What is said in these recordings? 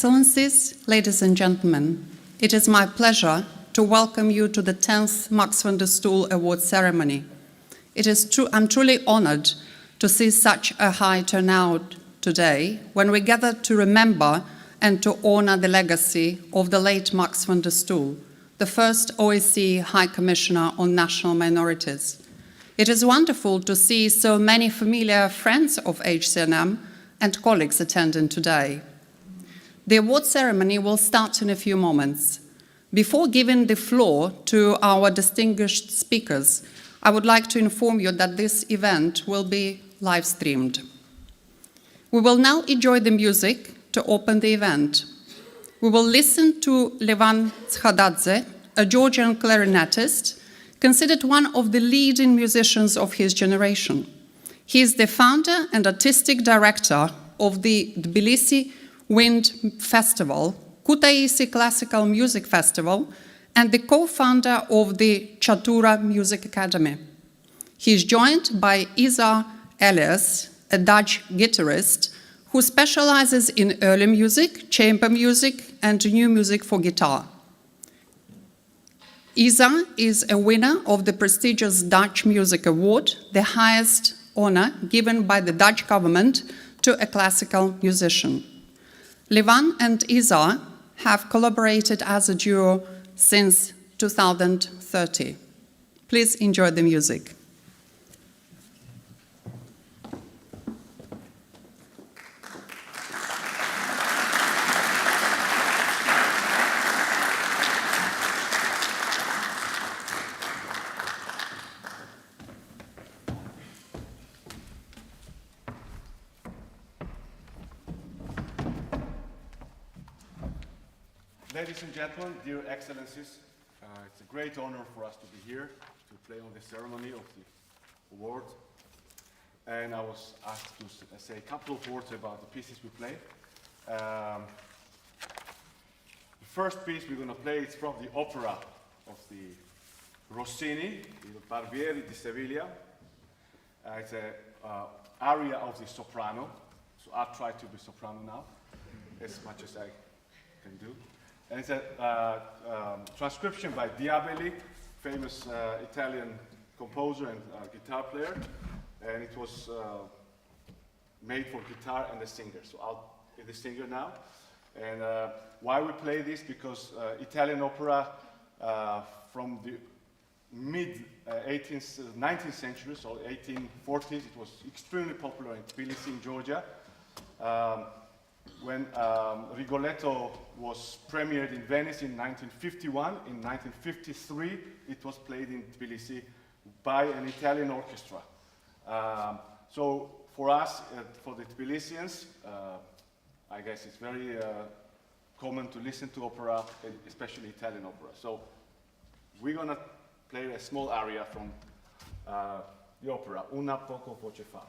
Excellencies, ladies and gentlemen, it is my pleasure to welcome you to the 10th Max van der Stoel Award ceremony. I'm truly honored to see such a high turnout today when we gather to remember and to honor the legacy of the late Max van der Stoel, the first OSCE High Commissioner on National Minorities. It is wonderful to see so many familiar friends of HCNM and colleagues attending today. The award ceremony will start in a few moments. Before giving the floor to our distinguished speakers, I would like to inform you that this event will be live streamed. We will now enjoy the music to open the event. We will listen to Levan Tshadadze, a Georgian clarinetist, considered one of the leading musicians of his generation. He is the founder and artistic director of the Tbilisi Wind Festival, Kutaisi Classical Music Festival, and the co-founder of the Chatura Music Academy. He is joined by Isa Elias, a Dutch guitarist who specializes in early music, chamber music, and new music for guitar. Isa is a winner of the prestigious Dutch Music Award, the highest honor given by the Dutch government to a classical musician. Levan and Isa have collaborated as a duo since 2030. Please enjoy the music. Ladies and gentlemen, dear Excellencies, it's a great honor for us to be here to play on the ceremony of the award. And I was asked to say a couple of words about the pieces we play. The first piece we're going to play is from the opera of the Rossini, Il Barbiere di Sevilla. It's an aria of the soprano, so I'll try to be soprano now, as much as I can do. And it's a transcription by Diabelli, famous Italian composer and guitar player. And it was made for guitar and a singer. So I'll be the singer now. And why we play this? Because Italian opera from the mid-19th century, so 1840s, it was extremely popular in Tbilisi, in Georgia. When Rigoletto was premiered in Venice in 1951, in 1953 it was played in Tbilisi by an Italian orchestra. So for us, for the Tbilisians, I guess it's very common to listen to opera, especially Italian opera. So we're going to play a small aria from the opera, Una poco voce fa.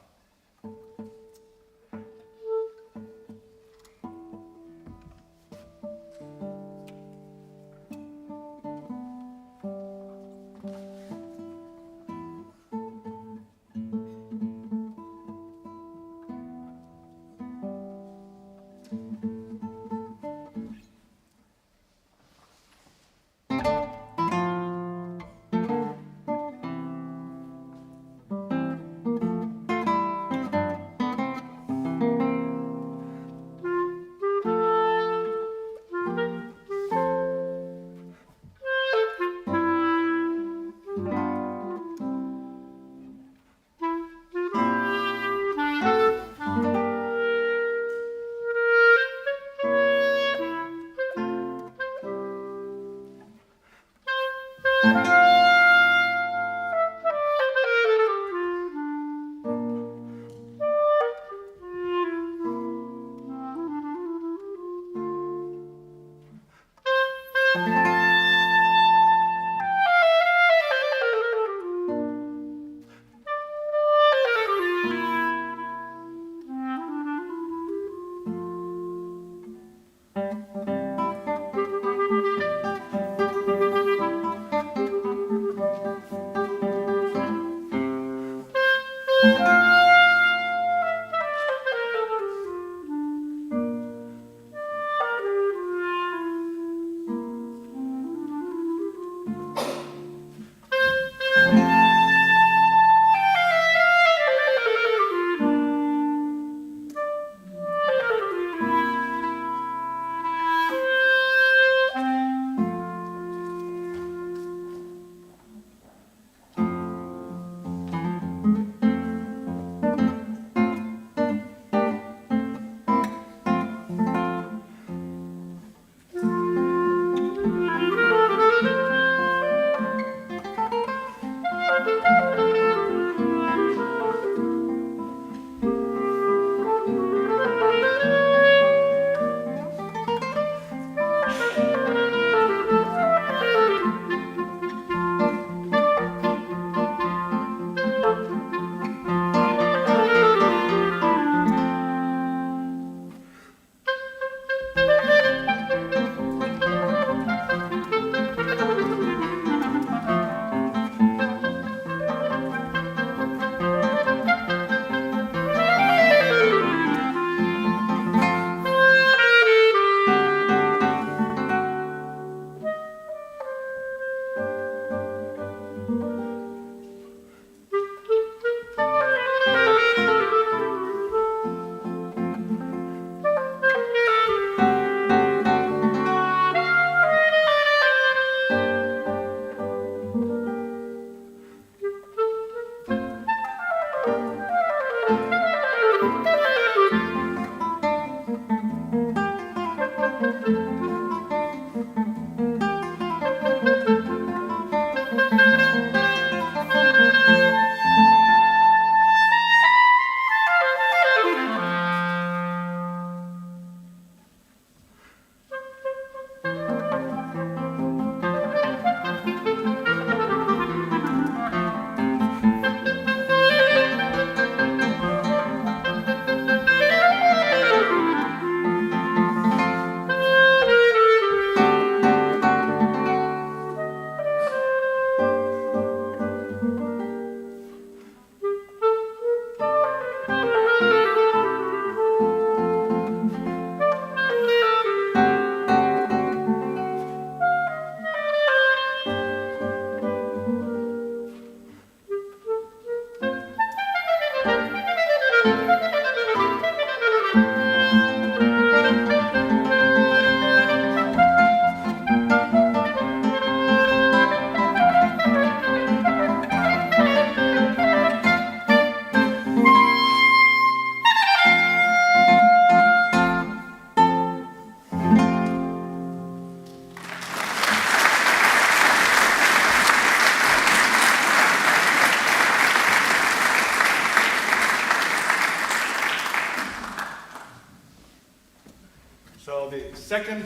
second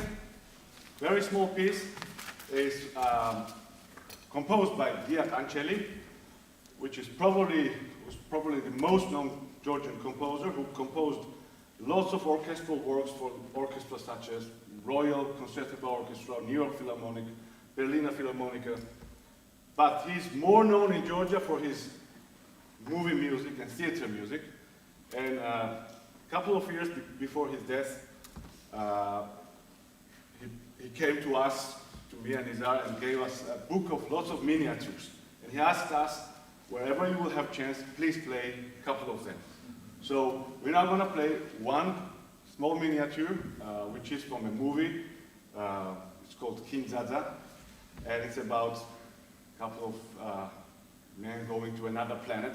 very small piece is composed by Diak Ancelli, which was probably the most known Georgian composer, who composed lots of orchestral works for orchestras such as Royal Concertgebouw Orchestra, New York Philharmonic, Berliner Philharmoniker. But he's more known in Georgia for his movie music and theater music. And a couple of years before his death, he came to us, to me and Nizar, and gave us a book of lots of miniatures. And he asked us, wherever you will have chance, please play a couple of them. So we're now going to play one small miniature, which is from a movie. It's called King Zaza, and it's about a couple of men going to another planet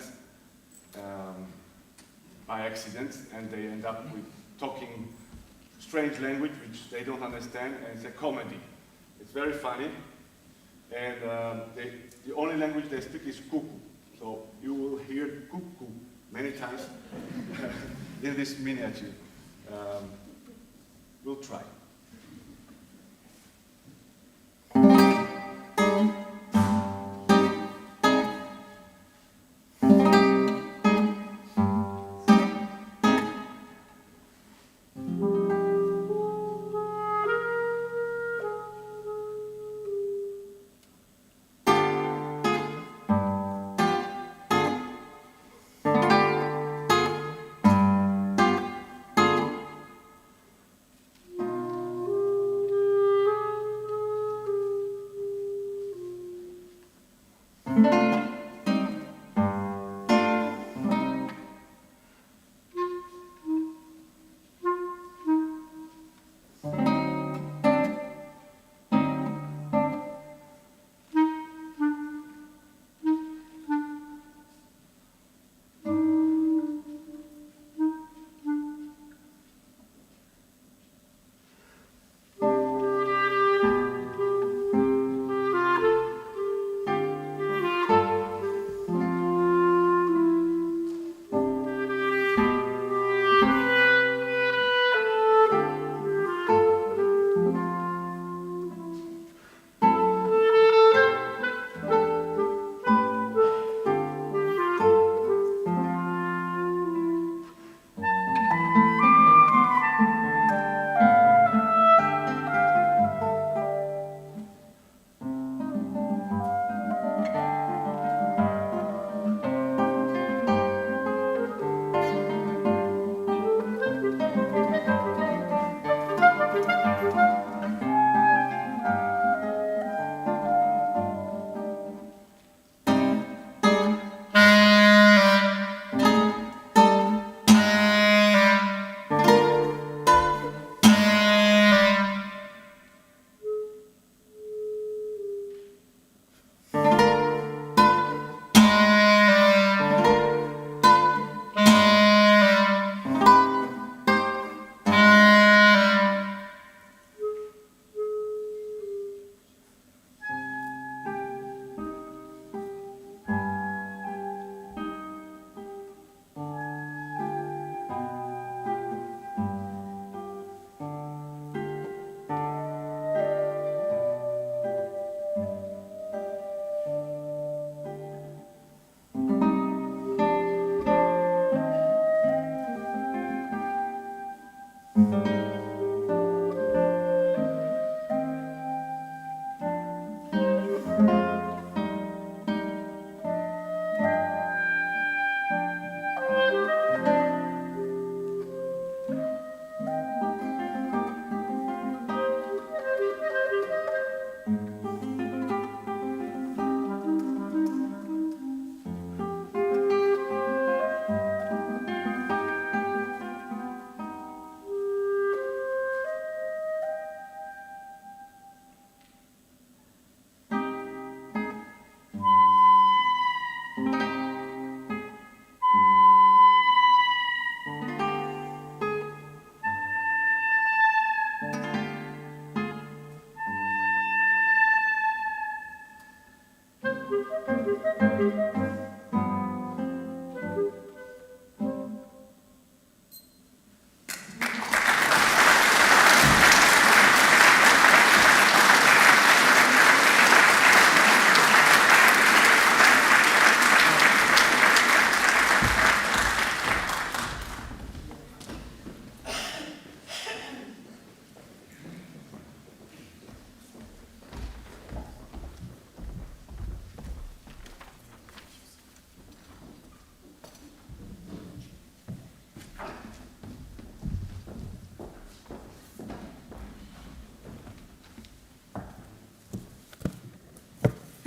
by accident, and they end up with talking strange language which they don't understand, and it's a comedy. It's very funny, and the only language they speak is cuckoo. So you will hear cuckoo many times in this miniature. We'll try.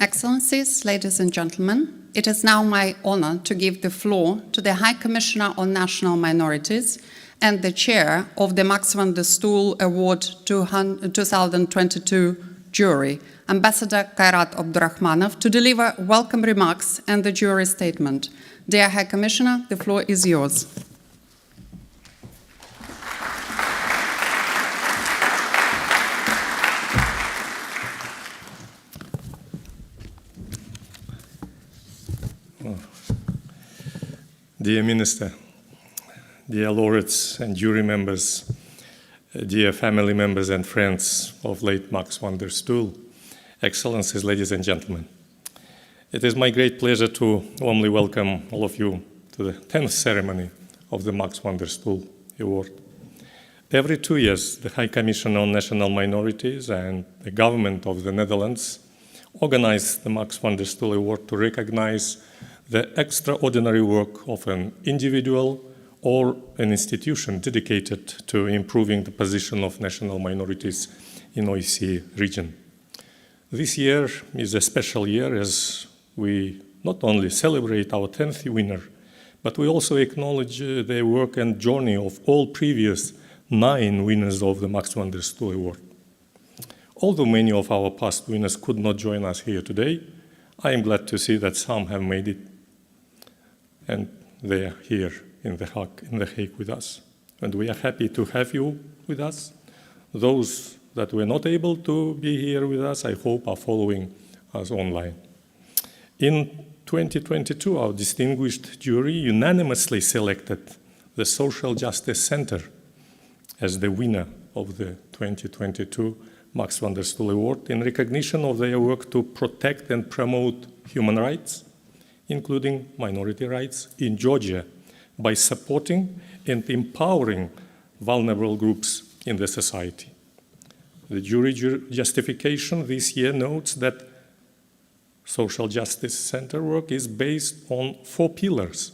Excellencies, ladies and gentlemen, it is now my honor to give the floor to the High Commissioner on National Minorities and the Chair of the Max van der Stoel Award 2022 jury, Ambassador Kairat Abdurrahmanov, to deliver welcome remarks and the jury statement. Dear High Commissioner, the floor is yours. Dear Minister, dear laureates and jury members, dear family members and friends of late Max van der Stoel, Excellencies, ladies and gentlemen. It is my great pleasure to warmly welcome all of you to the 10th ceremony of the Max van der Stoel Award. Every 2 years, the High Commission on National Minorities and the government of the Netherlands organize the Max van der Stoel Award to recognize the extraordinary work of an individual or an institution dedicated to improving the position of national minorities in OSCE region. This year is a special year as we not only celebrate our 10th winner, but we also acknowledge the work and journey of all previous 9 winners of the Max van der Stoel Award. Although many of our past winners could not join us here today, I am glad to see that some have made it, and they are here in The Hague with us. And we are happy to have you with us. Those that were not able to be here with us, I hope, are following us online. In 2022, our distinguished jury unanimously selected the Social Justice Center as the winner of the 2022 Max van der Stoel Award in recognition of their work to protect and promote human rights, including minority rights, in Georgia by supporting and empowering vulnerable groups in the society. The jury justification this year notes that Social Justice Center work is based on 4 pillars: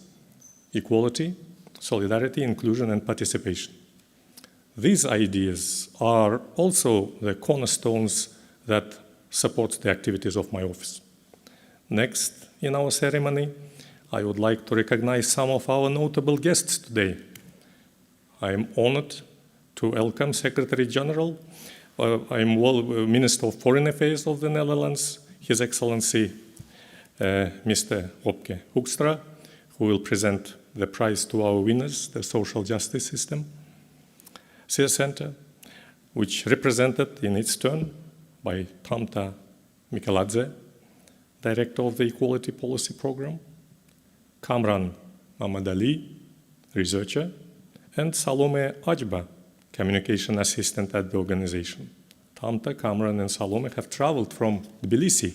equality, solidarity, inclusion, and participation. These ideas are also the cornerstones that support the activities of my office. Next, in our ceremony, I would like to recognize some of our notable guests today. I am honored to welcome Secretary General, Minister of Foreign Affairs of the Netherlands, His Excellency Mr. Wopke Hoekstra, who will present the prize to our winners, the Social Justice System Center, which represented in its turn by Tamta Mikeladze, Director of the Equality Policy Program, Kamran Mamadali, researcher, and Salome Ajba, communication assistant at the organization. Tamta, Kamran, and Salome have traveled from Tbilisi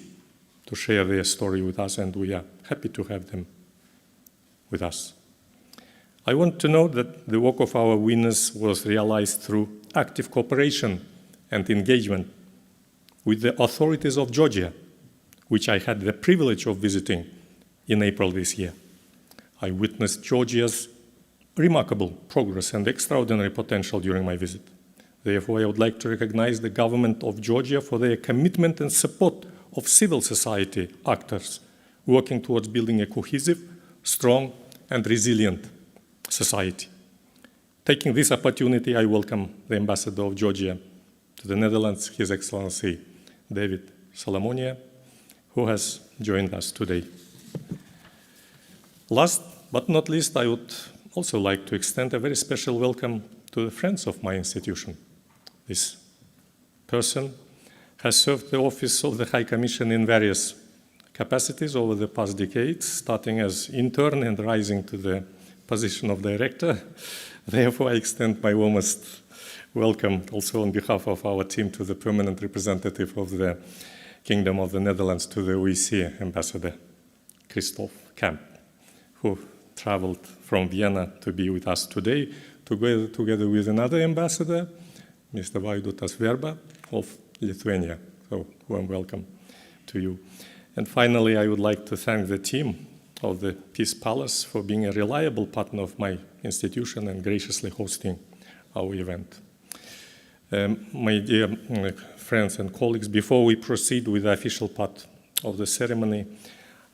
to share their story with us, and we are happy to have them with us. I want to note that the work of our winners was realized through active cooperation and engagement with the authorities of Georgia, which I had the privilege of visiting in April this year. I witnessed Georgia's remarkable progress and extraordinary potential during my visit. Therefore, I would like to recognize the government of Georgia for their commitment and support of civil society actors working towards building a cohesive, strong, and resilient society. Taking this opportunity, I welcome the Ambassador of Georgia to the Netherlands, His Excellency David Solomonia, who has joined us today. Last but not least, I would also like to extend a very special welcome to the friends of my institution. This person has served the office of the High Commission in various capacities over the past decades, starting as intern and rising to the position of director. Therefore, I extend my warmest welcome also on behalf of our team to the permanent representative of the Kingdom of the Netherlands to the OSCE Ambassador, Christoph Kamp, who traveled from Vienna to be with us today, together with another ambassador, Mr. Vaidotas Verba of Lithuania. So, warm welcome to you. And finally, I would like to thank the team of the Peace Palace for being a reliable partner of my institution and graciously hosting our event. My dear friends and colleagues, before we proceed with the official part of the ceremony,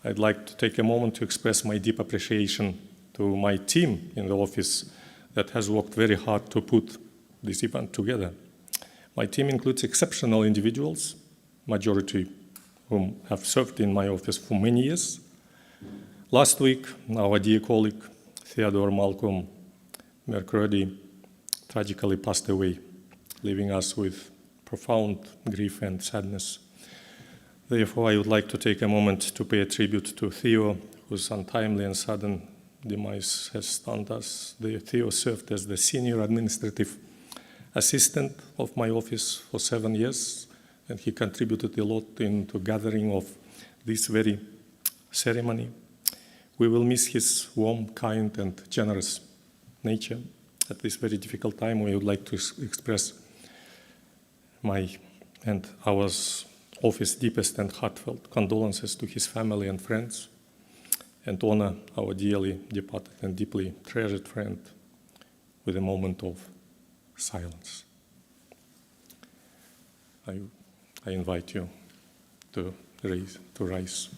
I'd like to take a moment to express my deep appreciation to my team in the office that has worked very hard to put this event together. My team includes exceptional individuals, majority whom have served in my office for many years. Last week, our dear colleague, Theodore Malcolm Mercredi, tragically passed away, leaving us with profound grief and sadness. Therefore, I would like to take a moment to pay a tribute to Theo, whose untimely and sudden demise has stunned us. Theo served as the senior administrative assistant of my office for 7 years, and he contributed a lot into gathering of this very ceremony. We will miss his warm, kind, and generous nature. At this very difficult time, we would like to express my and our office deepest and heartfelt condolences to his family and friends, and honor our dearly departed and deeply treasured friend with a moment of silence. I invite you to rise.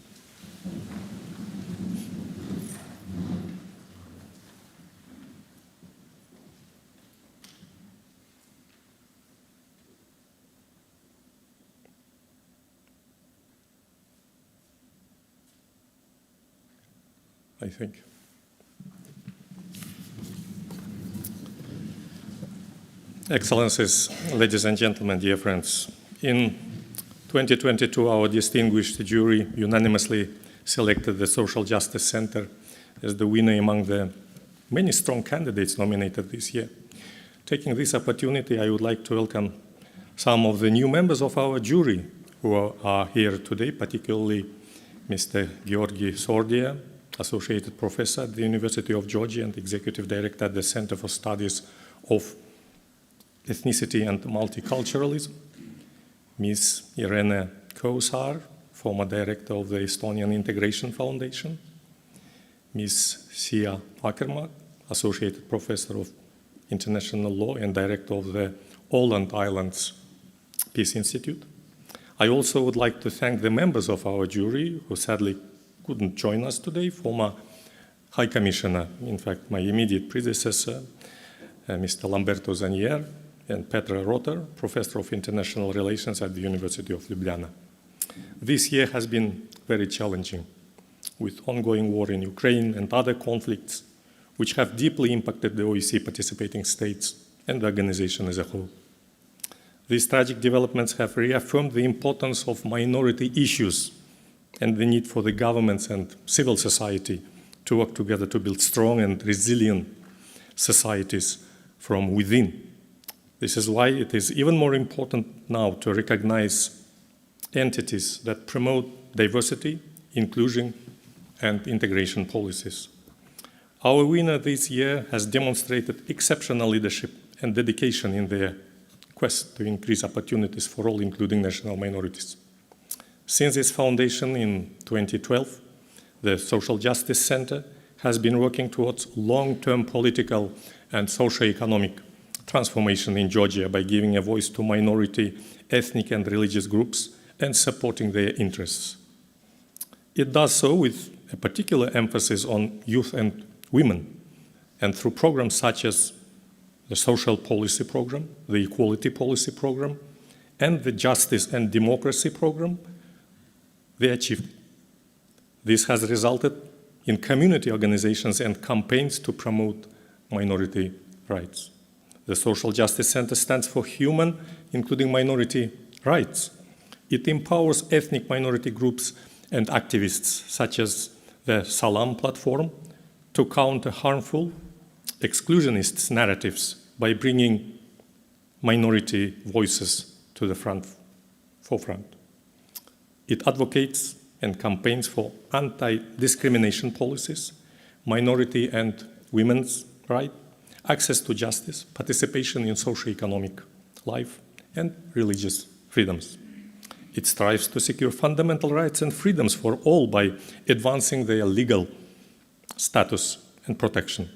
I think. Excellencies, ladies and gentlemen, dear friends, in 2022, our distinguished jury unanimously selected the Social Justice Center as the winner among the many strong candidates nominated this year. Taking this opportunity, I would like to welcome some of the new members of our jury who are here today, particularly Mr. Georgi Sordia, Associate Professor at the University of Georgia and Executive Director at the Center for Studies of Ethnicity and Multiculturalism, Ms. Irene Kousar, former Director of the Estonian Integration Foundation, Ms. Sia Akerma, Associate Professor of International Law and Director of the Åland Islands Peace Institute. I also would like to thank the members of our jury who sadly couldn't join us today, former High Commissioner, in fact, my immediate predecessor, Mr. Lamberto Zanier, and Petra Rotter, Professor of International Relations at the University of Ljubljana. This year has been very challenging, with ongoing war in Ukraine and other conflicts, which have deeply impacted the OEC participating states and the organization as a whole. These tragic developments have reaffirmed the importance of minority issues and the need for the governments and civil society to work together to build strong and resilient societies from within. This is why it is even more important now to recognize entities that promote diversity, inclusion, and integration policies. Our winner this year has demonstrated exceptional leadership and dedication in their quest to increase opportunities for all, including national minorities. Since its foundation in 2012, the Social Justice Center has been working towards long-term political and socio-economic transformation in Georgia by giving a voice to minority, ethnic, and religious groups and supporting their interests. It does so with a particular emphasis on youth and women, and through programs such as the Social Policy Program, the Equality Policy Program, and the Justice and Democracy Program, they achieved. This has resulted in community organizations and campaigns to promote minority rights. The Social Justice Center stands for human, including minority rights. It empowers ethnic minority groups and activists, such as the Salam platform, to counter harmful exclusionist narratives by bringing minority voices to the forefront. It advocates and campaigns for anti-discrimination policies, minority and women's rights, access to justice, participation in socio-economic life, and religious freedoms. It strives to secure fundamental rights and freedoms for all by advancing their legal status and protection.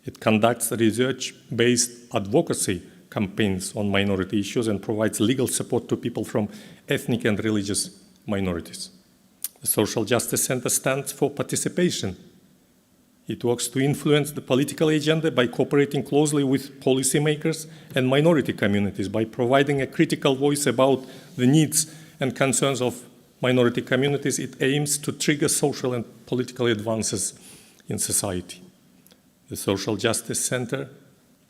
It conducts research-based advocacy campaigns on minority issues and provides legal support to people from ethnic and religious minorities. The Social Justice Center stands for participation. It works to influence the political agenda by cooperating closely with policymakers and minority communities, by providing a critical voice about the needs and concerns of minority communities. It aims to trigger social and political advances in society. The Social Justice Center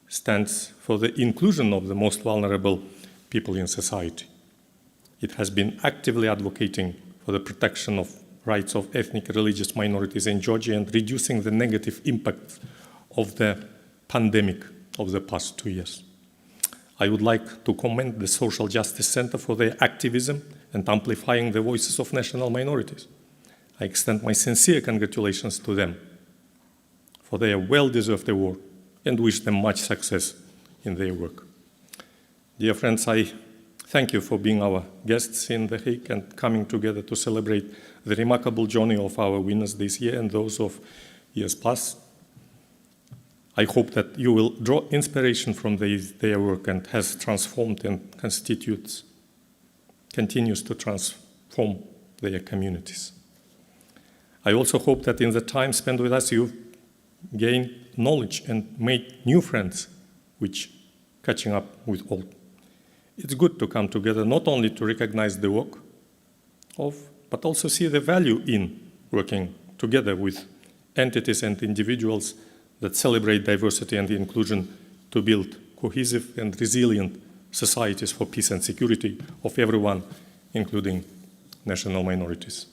stands for the inclusion of the most vulnerable people in society. It has been actively advocating for the protection of rights of ethnic religious minorities in Georgia and reducing the negative impact of the pandemic of the past 2 years. I would like to commend the Social Justice Center for their activism and amplifying the voices of national minorities. I extend my sincere congratulations to them for their well-deserved award and wish them much success in their work. Dear friends, I thank you for being our guests in The Hague and coming together to celebrate the remarkable journey of our winners this year and those of years past. I hope that you will draw inspiration from their work and has transformed and continues to transform their communities. I also hope that in the time spent with us, you gain knowledge and make new friends, which catching up with old. It's good to come together not only to recognize the work of, but also see the value in working together with entities and individuals that celebrate diversity and inclusion to build cohesive and resilient societies for peace and security of everyone, including national minorities.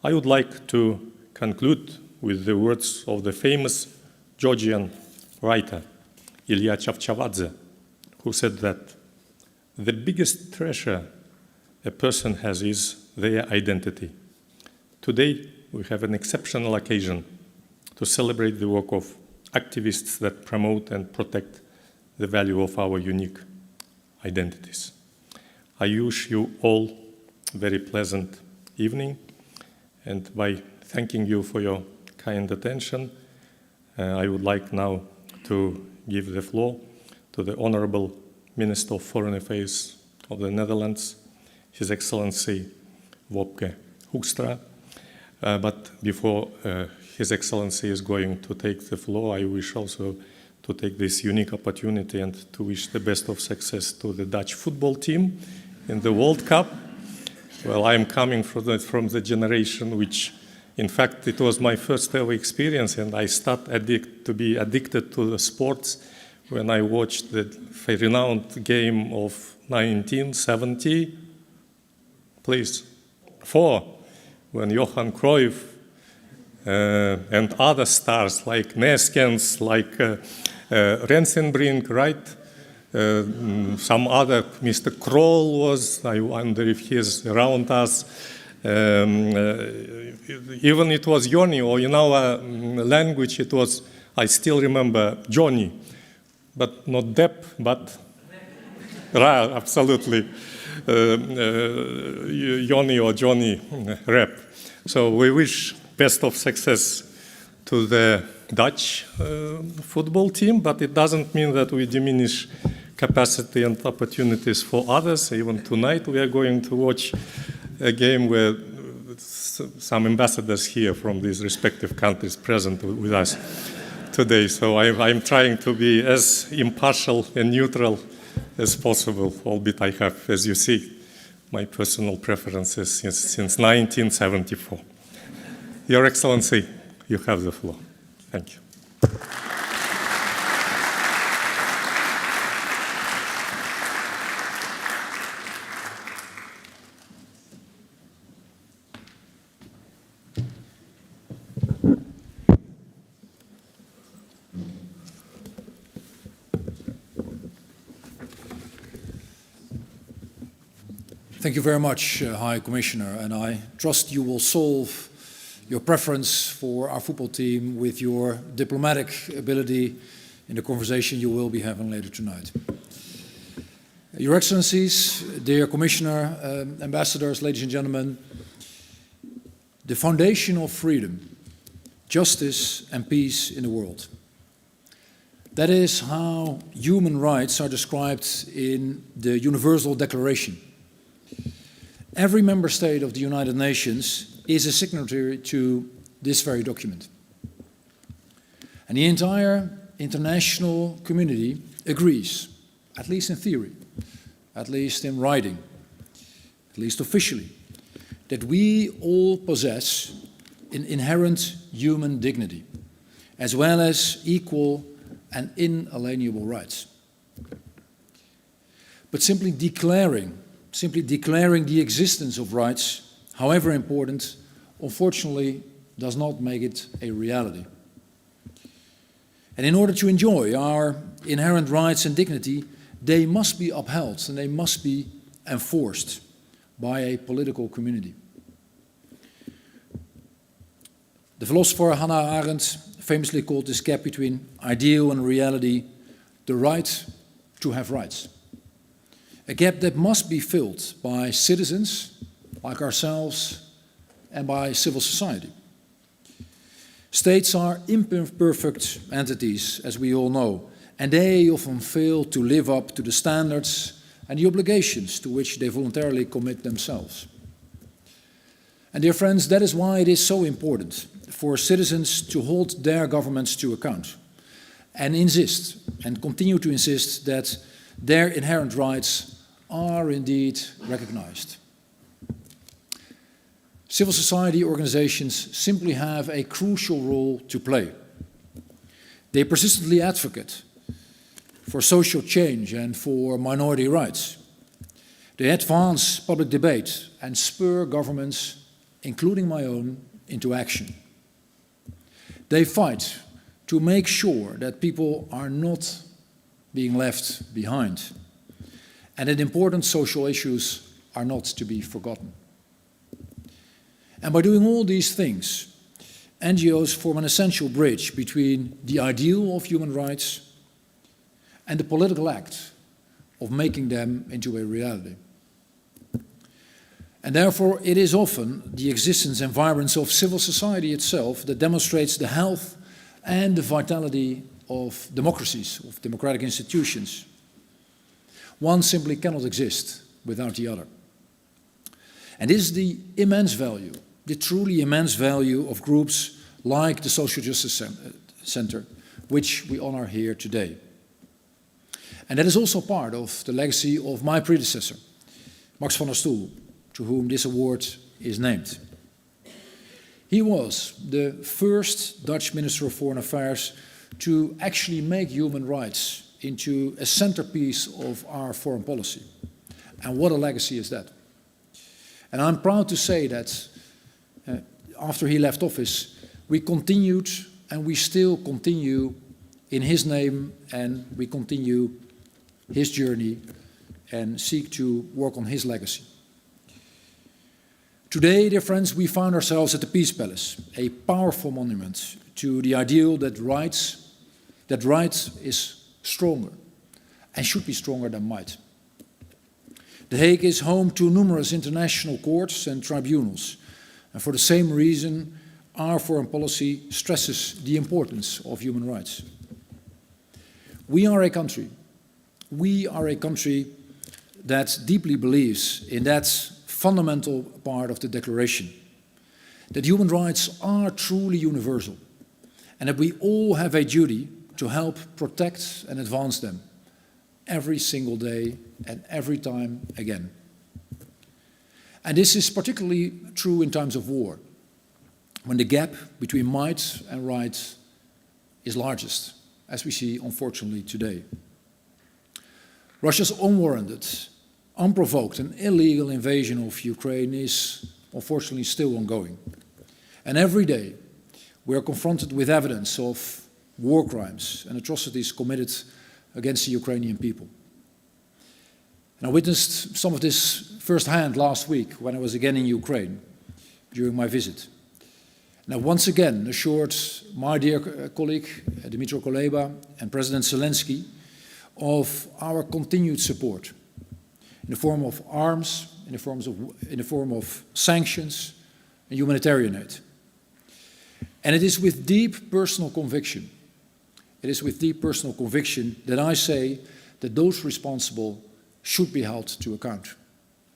I would like to conclude with the words of the famous Georgian writer, Ilya Chavchavadze, who said that the biggest treasure a person has is their identity. Today, we have an exceptional occasion to celebrate the work of activists that promote and protect the value of our unique identities. I wish you all a very pleasant evening, and by thanking you for your kind attention, I would like now to give the floor to the Honorable Minister of Foreign Affairs of the Netherlands, His Excellency Wopke Hoekstra. But before His Excellency is going to take the floor, I wish also to take this unique opportunity and to wish the best of success to the Dutch football team in the World Cup. Well, I'm coming from the generation which, in fact, it was my first ever experience, and I started to be addicted to the sports when I watched the renowned game of 1974, when Johan Cruyff and other stars like Neskens, like Rensenbrink, right? Some other, Mr. Kroll was, I wonder if he's around us. Even it was Johnny, or in our language it was, I still remember Johnny, but not Depp, but right, absolutely. Johnny or Johnny Rep. So we wish best of success to the Dutch football team, but it doesn't mean that we diminish capacity and opportunities for others. Even tonight we are going to watch a game where some ambassadors here from these respective countries present with us today. So I'm trying to be as impartial and neutral as possible, albeit I have, as you see, my personal preferences since 1974. Your Excellency, you have the floor. Thank you. Thank you very much, High Commissioner, and I trust you will solve your preference for our football team with your diplomatic ability in the conversation you will be having later tonight. Your Excellencies, dear Commissioner, ambassadors, ladies and gentlemen, the foundation of freedom, justice and peace in the world. That is how human rights are described in the Universal Declaration. Every member state of the United Nations is a signatory to this very document. And the entire international community agrees, at least in theory, at least in writing, at least officially, that we all possess an inherent human dignity, as well as equal and inalienable rights. But simply declaring the existence of rights, however important, unfortunately does not make it a reality. And in order to enjoy our inherent rights and dignity, they must be upheld and they must be enforced by a political community. The philosopher Hannah Arendt famously called this gap between ideal and reality the right to have rights. A gap that must be filled by citizens like ourselves and by civil society. States are imperfect entities, as we all know, and they often fail to live up to the standards and the obligations to which they voluntarily commit themselves. And dear friends, that is why it is so important for citizens to hold their governments to account and insist, and continue to insist, that their inherent rights are indeed recognized. Civil society organizations simply have a crucial role to play. They persistently advocate for social change and for minority rights. They advance public debate and spur governments, including my own, into action. They fight to make sure that people are not being left behind, and that important social issues are not to be forgotten. And by doing all these things, NGOs form an essential bridge between the ideal of human rights and the political act of making them into a reality. And therefore, it is often the existence and vibrance of civil society itself that demonstrates the health and the vitality of democracies, of democratic institutions. One simply cannot exist without the other. And this is the immense value, the truly immense value of groups like the Social Justice Center, which we honor here today. And that is also part of the legacy of my predecessor, Max van der Stoel, to whom this award is named. He was the first Dutch Minister of Foreign Affairs to actually make human rights into a centerpiece of our foreign policy. And what a legacy is that. And I'm proud to say that after he left office, we continued and we still continue in his name, and we continue his journey and seek to work on his legacy. Today, dear friends, we find ourselves at the Peace Palace, a powerful monument to the ideal that right is stronger and should be stronger than might. The Hague is home to numerous international courts and tribunals, and for the same reason, our foreign policy stresses the importance of human rights. We are a country that deeply believes in that fundamental part of the Declaration, that human rights are truly universal, and that we all have a duty to help protect and advance them every single day and every time again. And this is particularly true in times of war, when the gap between might and right is largest, as we see unfortunately today. Russia's unwarranted, unprovoked and illegal invasion of Ukraine is unfortunately still ongoing. And every day we are confronted with evidence of war crimes and atrocities committed against the Ukrainian people. And I witnessed some of this firsthand last week when I was again in Ukraine during my visit. And I once again assured my dear colleague Dmytro Kuleba and President Zelensky of our continued support in the form of arms, in the form of sanctions and humanitarian aid. And it is with deep personal conviction, that I say that those responsible should be held to account,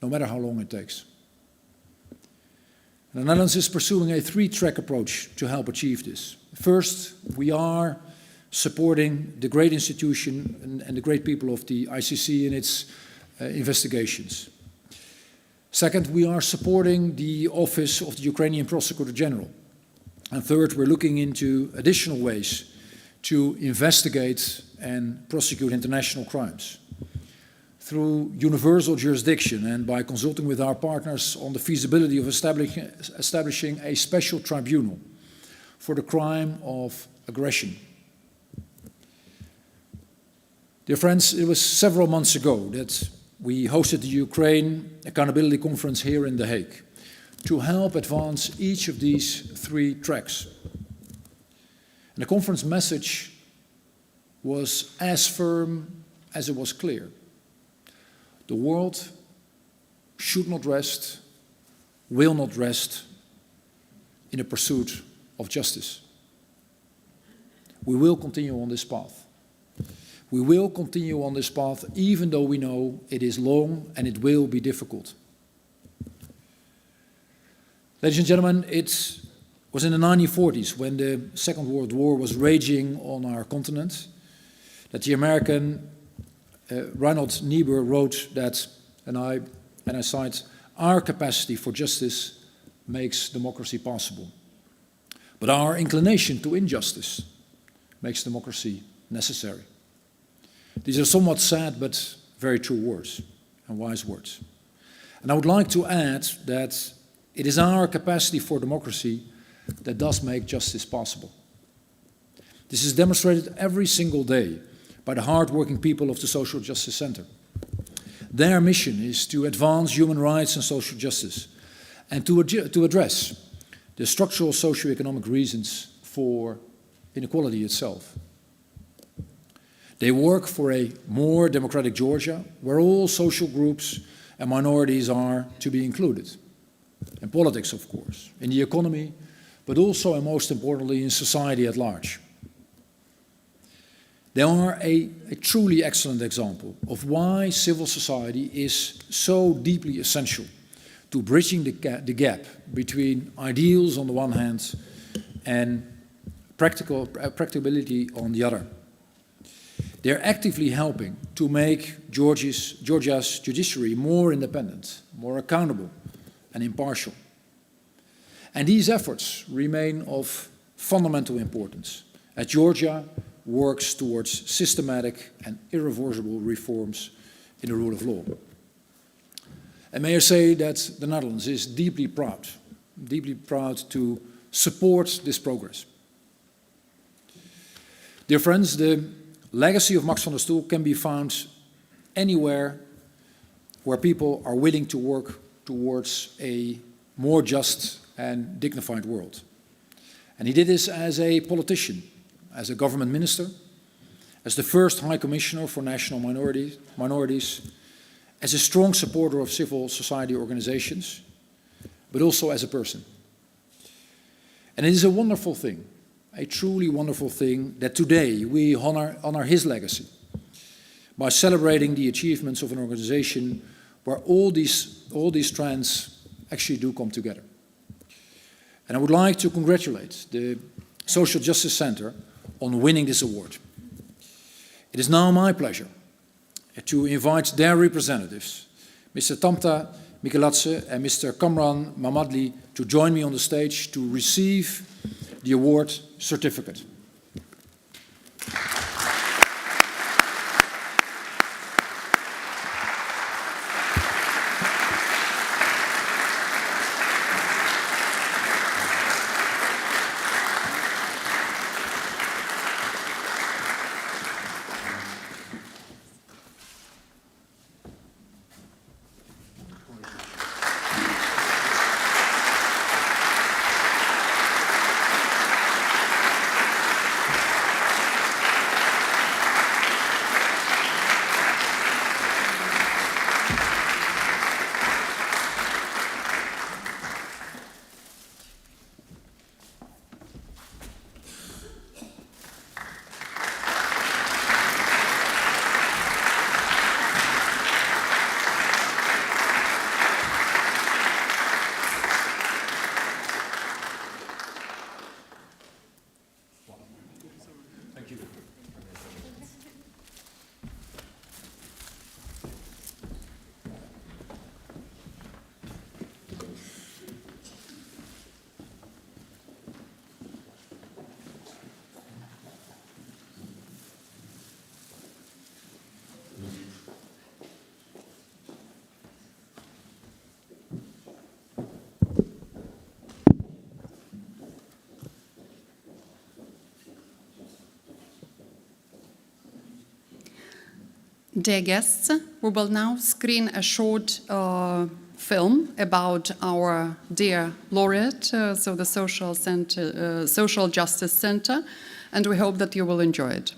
no matter how long it takes. The Netherlands is pursuing a three-track approach to help achieve this. First, we are supporting the great institution and the great people of the ICC in its investigations. Second, we are supporting the office of the Ukrainian Prosecutor General. And third, we're looking into additional ways to investigate and prosecute international crimes through universal jurisdiction and by consulting with our partners on the feasibility of establishing a special tribunal for the crime of aggression. Dear friends, it was several months ago that we hosted the Ukraine Accountability Conference here in The Hague to help advance each of these three tracks. And the conference message was as firm as it was clear. The world should not rest, will not rest in the pursuit of justice. We will continue on this path. We will continue on this path even though we know it is long and it will be difficult. Ladies and gentlemen, it was in the 1940s when the Second World War was raging on our continent that the American Reinhold Niebuhr wrote that, and I cite, "Our capacity for justice makes democracy possible, but our inclination to injustice makes democracy necessary." These are somewhat sad but very true words and wise words. And I would like to add that it is our capacity for democracy that does make justice possible. This is demonstrated every single day by the hard-working people of the Social Justice Center. Their mission is to advance human rights and social justice and to address the structural socio-economic reasons for inequality itself. They work for a more democratic Georgia where all social groups and minorities are to be included. In politics, of course, in the economy, but also and most importantly in society at large. They are a truly excellent example of why civil society is so deeply essential to bridging the gap between ideals on the one hand and practicability on the other. They are actively helping to make Georgia's judiciary more independent, more accountable and impartial. And these efforts remain of fundamental importance as Georgia works towards systematic and irreversible reforms in the rule of law. And may I say that the Netherlands is deeply proud to support this progress. Dear friends, the legacy of Max van der Stoel can be found anywhere where people are willing to work towards a more just and dignified world. And he did this as a politician, as a government minister, as the first High Commissioner for National Minorities, as a strong supporter of civil society organizations, but also as a person. And it is a wonderful thing, a truly wonderful thing, that today we honor his legacy by celebrating the achievements of an organization where all these strands actually do come together. And I would like to congratulate the Social Justice Center on winning this award. It is now my pleasure to invite their representatives, Mr. Tamta Mikeladze and Mr. Kamran Mamadli, to join me on the stage to receive the award certificate. Dear guests, we will now screen a short film about our dear laureate, so the Social Justice Center, and we hope that you will enjoy it.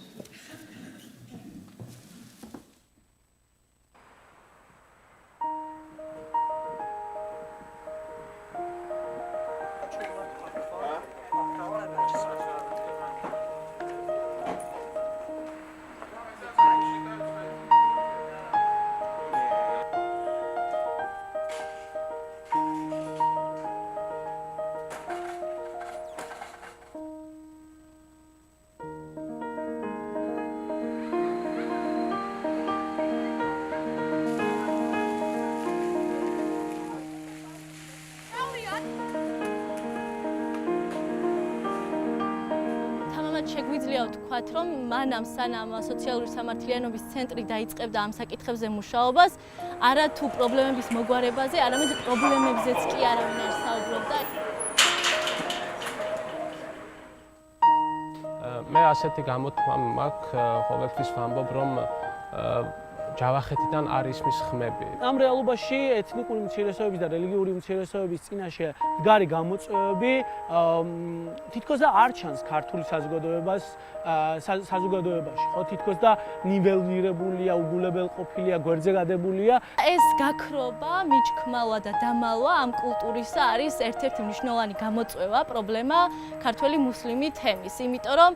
შეგვიძლია ვთქვათ, რომ მანამ სანამ სოციალური სამართლიანობის ცენტრი დაიწყებდა ამ საკითხებზე მუშაობას, არა თუ პრობლემების მოგვარებაზე, არამედ პრობლემებზეც კი არავინ არ საუბრობდა. მე ასეთი გამოთქმა მაქვს, ყოველთვის ვამბობ, რომ ჯავახეთიდან არის მის ხმები. ამ რეალობაში ეთნიკური უმცირესობების და რელიგიური უმცირესობების წინაშე მდგარი გამოწვევები თითქოს და არ ჩანს ქართული საზოგადოებაში, ხო, თითქოს და ნიველირებულია, უგულებელყოფილია, გვერდზე გადებულია. ეს გაქრობა, მიჩქმალვა და დამალვა ამ კულტურისა არის ერთ-ერთი მნიშვნელოვანი გამოწვევა, პრობლემა ქართველი მუსლიმი თემის, იმიტომ რომ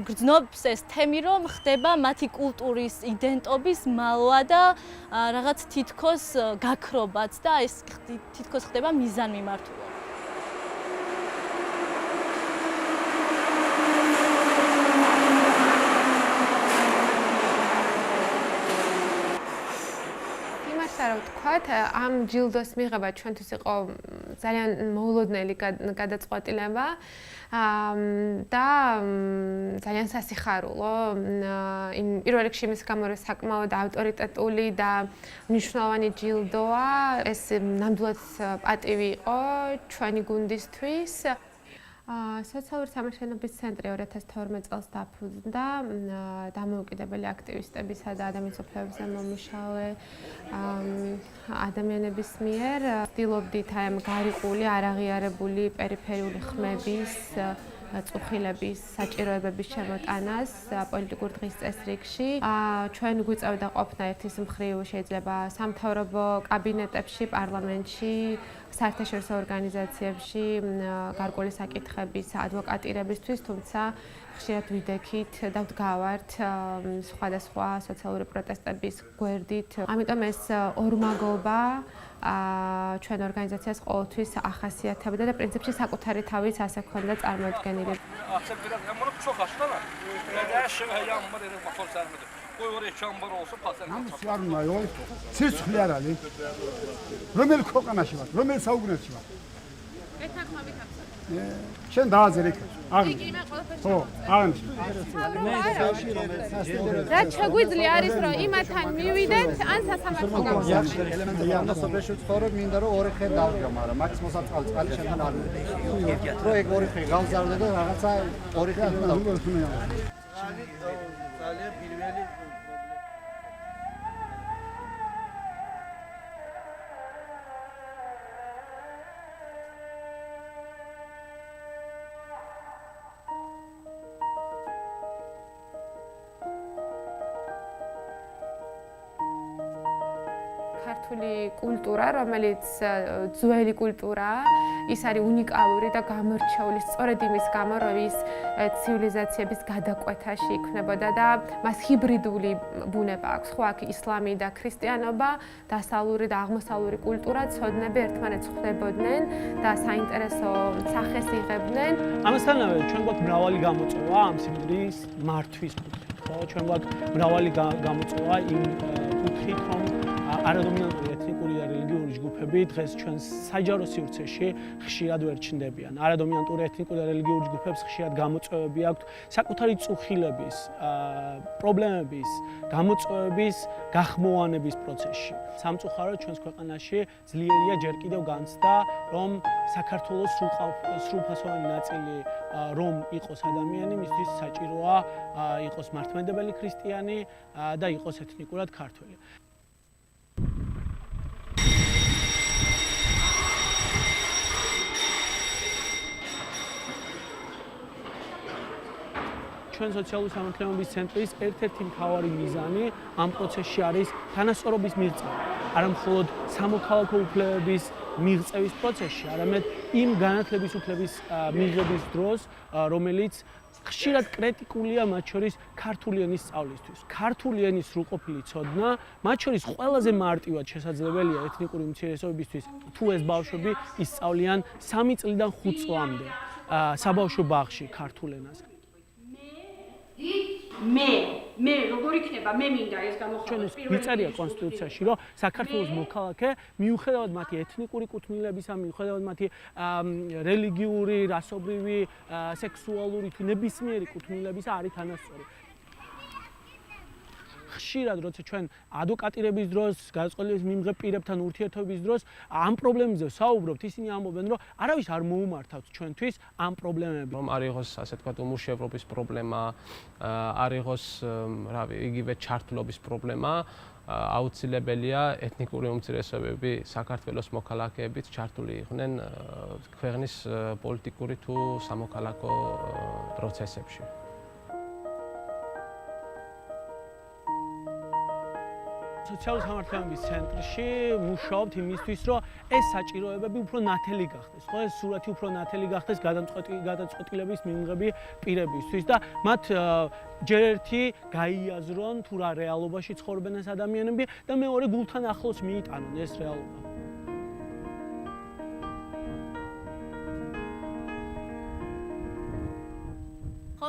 გრძნობს ეს თემი, რომ ხდება მათი კულტურის იდენტობის მალვა და რაღაც თითქოს გაქრობაც და ეს თითქოს ხდება მიზანმიმართულად. რა ვთქვათ, ამ ჯილდოს მიღება ჩვენთვის იყო ძალიან მოულოდნელი გადაწყვეტილება და ძალიან სასიხარულო. პირველ რიგში იმის გამო, რომ საკმაოდ ავტორიტეტული და მნიშვნელოვანი ჯილდოა, ეს ნამდვილად პატივი იყო ჩვენი გუნდისთვის. სოციალური სამართლიანობის ცენტრი 2012 წელს დაფუძნდა დამოუკიდებელი აქტივისტებისა და ადამიანის უფლებებზე მომუშავე ადამიანების მიერ. ვცდილობდით აი ამ გარიყული, არაღიარებული პერიფერიული ხმების, წუხილების, საჭიროებების შემოტანას პოლიტიკურ დღის წესრიგში. ჩვენ გვიწევდა ყოფნა ერთის მხრივ შეიძლება სამთავრობო კაბინეტებში, პარლამენტში, საერთაშორისო ორგანიზაციებში გარკვეული საკითხების ადვოკატირებისთვის, თუმცა ხშირად ვიდექით და ვდგავართ სხვადასხვა სოციალური პროტესტების გვერდით. ამიტომ ეს ორმაგობა ჩვენ ორგანიზაციას ყოველთვის ახასიათებდა და პრინციპში საკუთარი თავიც ასე ქონდა წარმოდგენილი. სიცოცხლე არ არის. რომელ ქვეყანაში ვარ, რომელ საუკუნეში ვარ? შენ დააძერე იქ. ხო, აღნიშნე. რაც შეგვიძლია არის რომ იმათთან მივიდეთ ან სასამართლო გავხსნათ. ელემენტარია ცხოვრობ მინდა რომ ორი ხე დავდგა, მაგრამ მაქვს მოსაწყალ წყალი შენთან არ მიდიხი. რო ეგ ორი ხე გავზარდე და რაღაცა ორი ხე დავდგა. ძალიან პირველი ქართული კულტურა, რომელიც ძველი კულტურაა, ის არის უნიკალური და გამორჩეული სწორედ იმის გამო, რომ ის ცივილიზაციების გადაკვეთაში იქმნებოდა და მას ჰიბრიდული ბუნება აქვს. ხო, აქ ისლამი და ქრისტიანობა, დასავლური და აღმოსავლური კულტურა ცოდნები ერთმანეთს ხვდებოდნენ და საინტერესო სახეს იღებდნენ. ამასთანავე ჩვენ გვაქვს მრავალი გამოწვევა ამ სიმდიდრის მართვის კუთხით. ხო, ჩვენ გვაქვს მრავალი გამოწვევა იმ კუთხით, რომ არადომინანტური ეთნიკური და რელიგიური ჯგუფი ჯგუფები დღეს ჩვენს საჯარო სივრცეში ხშირად ვერ ჩნდებიან. არადომინანტურ ეთნიკურ და რელიგიურ ჯგუფებს ხშირად გამოწვევები აქვთ საკუთარი წუხილების, პრობლემების, გამოწვევების გახმოვანების პროცესში. სამწუხაროდ ჩვენს ქვეყანაში ძლიერია ჯერ კიდევ განცდა, რომ საქართველოს სრულფასოვანი ნაწილი რომ იყოს ადამიანი, მისთვის საჭიროა იყოს მართლმადიდებელი ქრისტიანი და იყოს ეთნიკურად ქართველი. ჩვენ სოციალური სამართლებების ცენტრის ერთ-ერთი მთავარი მიზანი ამ პროცესში არის თანასწორობის მიღწევა. არა მხოლოდ სამოქალაქო უფლებების მიღწევის პროცესში, არამედ იმ განათლების უფლების მიღების დროს, რომელიც ხშირად კრიტიკულია მათ შორის ქართული ენის სწავლისთვის. ქართული ენის სრულყოფილი ცოდნა, მათ შორის ყველაზე მარტივად შესაძლებელია ეთნიკური უმცირესობებისთვის, თუ ეს ბავშვები ისწავლიან 3 წლიდან 5 წლამდე საბავშვო ბაღში ქართულ ენას. მე როგორ იქნება მე მინდა ეს გამოხატოს მიწერია კონსტიტუციაში რომ საქართველოს მოქალაქე მიუხედავად მათი ეთნიკური კუთვნილებისა, მიუხედავად მათი რელიგიური, რასობრივი, სექსუალური თუ ნებისმიერი კუთვნილებისა არის თანასწორი. ხშირად როცა ჩვენ ადვოკატირების დროს, გადაწყვეტილების მიმღებ პირებთან ურთიერთობის დროს ამ პრობლემებზე საუბრობთ, ისინი ამბობენ, რომ არავის არ მოუმართავთ ჩვენთვის ამ პრობლემები. რომ არ იყოს ასე ვთქვათ უმუშო ევროპის პრობლემა, არ იყოს იგივე ჩართულობის პრობლემა, აუცილებელია ეთნიკური უმცირესობები საქართველოს მოქალაქეებით ჩართული იყვნენ ქვეყნის პოლიტიკური თუ სამოქალაქო პროცესებში. სოციალური სამართლებების ცენტრში მუშაობთ იმისთვის, რომ ეს საჭიროებები უფრო ნათელი გახდეს. ხო, ეს სურათი უფრო ნათელი გახდეს გადაწყვეტილების მიმღები პირებისთვის და მათ ჯერ ერთი გაიაზრონ თუ რა რეალობაში ცხოვრობენ ეს ადამიანები და მეორე გულთან ახლოს მიიტანონ ეს რეალობა.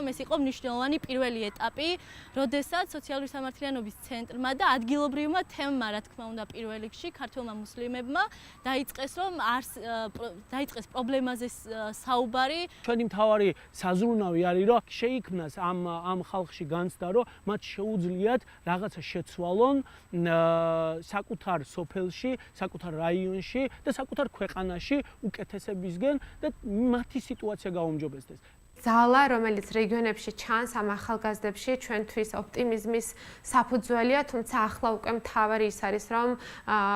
ეს იყო მნიშვნელოვანი პირველი ეტაპი, როდესაც სოციალური სამართლიანობის ცენტრმა და ადგილობრივმა თემმა, რა თქმა უნდა, პირველ რიგში ქართველმა მუსლიმებმა დაიწყეს პრობლემაზე საუბარი. ჩვენი მთავარი საზრუნავი არის, რომ შეიქმნას ამ ხალხში განცდა, რომ მათ შეუძლიათ რაღაცა შეცვალონ საკუთარ სოფელში, საკუთარ რაიონში და საკუთარ ქვეყანაში უკეთესებისგან და მათი სიტუაცია გაუმჯობესდეს. ძალა, რომელიც რეგიონებში ჩანს ამ ახალგაზრდებში, ჩვენთვის ოპტიმიზმის საფუძველია, თუმცა ახლა უკვე მთავარი ის არის, რომ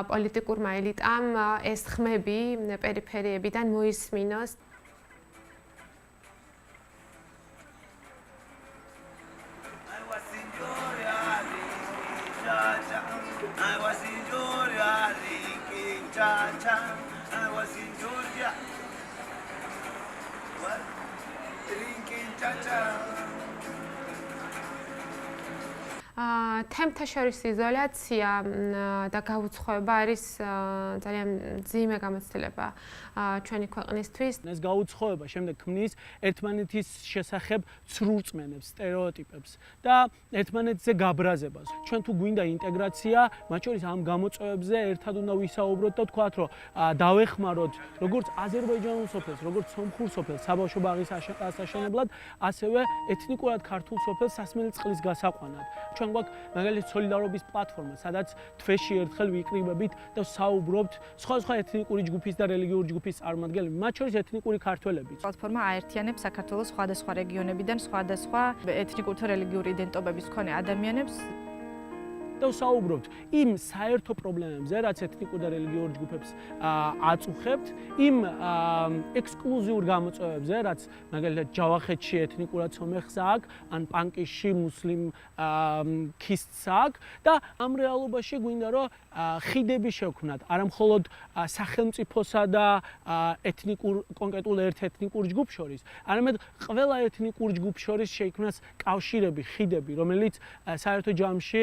პოლიტიკურმა ელიტამ ეს ხმები პერიფერიებიდან მოისმინოს. თემთა შორის იზოლაცია და გაუცხოება არის ძალიან ძიმე გამოცდილება ჩვენი ქვეყნისთვის. ეს გაუცხოება შემდეგ ქმნის ერთმანეთის შესახებ ცრურწმენებს, სტერეოტიპებს და ერთმანეთზე გაბრაზებას. ჩვენ თუ გვინდა ინტეგრაცია, მათ შორის ამ გამოწვევებზე ერთად უნდა ვისაუბროთ და ვთქვათ, რომ დავეხმაროთ როგორც აზერბაიჯანულ სოფელს, როგორც სომხურ სოფელს საბავშვო ბაღის ასაშენებლად, ასევე ეთნიკურად ქართულ სოფელს სასმელი წყლის გასაყვანად. ჩვენ გვაქვს მაგალითად სოლიდარობის პლატფორმა, სადაც თვეში ერთხელ ვიკრიბებით და საუბრობთ სხვადასხვა ეთნიკური ჯგუფის და რელიგიური ჯგუფის წარმომადგენლები, მათ შორის ეთნიკური ქართველებიც. პლატფორმა აერთიანებს საქართველოს სხვადასხვა რეგიონებიდან სხვადასხვა ეთნიკური თუ რელიგიური იდენტობების მქონე ადამიანებს. და საუბრობთ იმ საერთო პრობლემებზე, რაც ეთნიკურ და რელიგიურ ჯგუფებს აწუხებთ, იმ ექსკლუზიურ გამოწვევებზე, რაც მაგალითად ჯავახეთში ეთნიკურად სომეხს აქვს, ან პანკისში მუსლიმ ქისტს აქვს და ამ რეალობაში გვინდა რომ ხიდები შევქმნათ, არა მხოლოდ სახელმწიფოსა და კონკრეტულ ერთ ეთნიკურ ჯგუფს შორის, არამედ ყველა ეთნიკურ ჯგუფს შორის შეიქმნას კავშირები, ხიდები, რომელიც საერთო ჯამში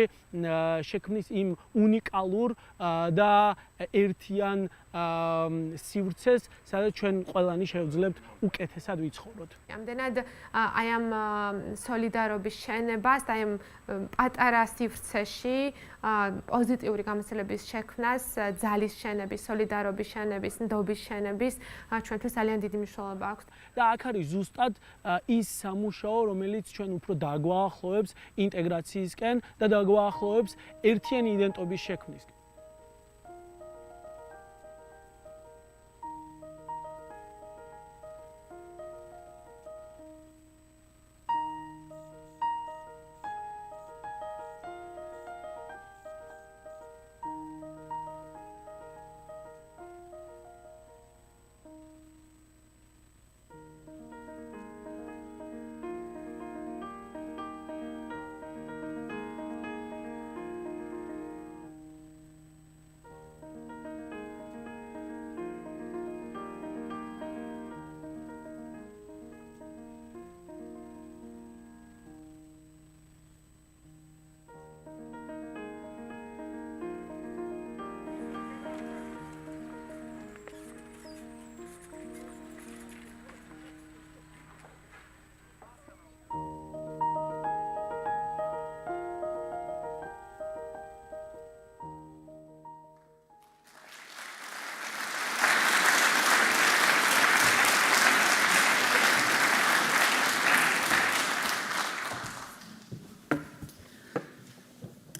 შექმნის იმ უნიკალურ და ერთიან სივრცეს, სადაც ჩვენ ყველანი შევძლებთ უკეთესად ვიცხოვროთ. ამდენად აი ამ სოლიდარობის შენებას და აი ამ პატარა სივრცეში პოზიტიური გამოცდილების შექმნას, ძალის შენების, სოლიდარობის შენების, ნდობის შენების ჩვენთვის ძალიან დიდი მნიშვნელობა აქვს. და აქ არის ზუსტად ის სამუშაო, რომელიც ჩვენ უფრო დაგვაახლოვებს ინტეგრაციისკენ და დაგვაახლოვებს ერთიანი იდენტობის შექმნისკენ.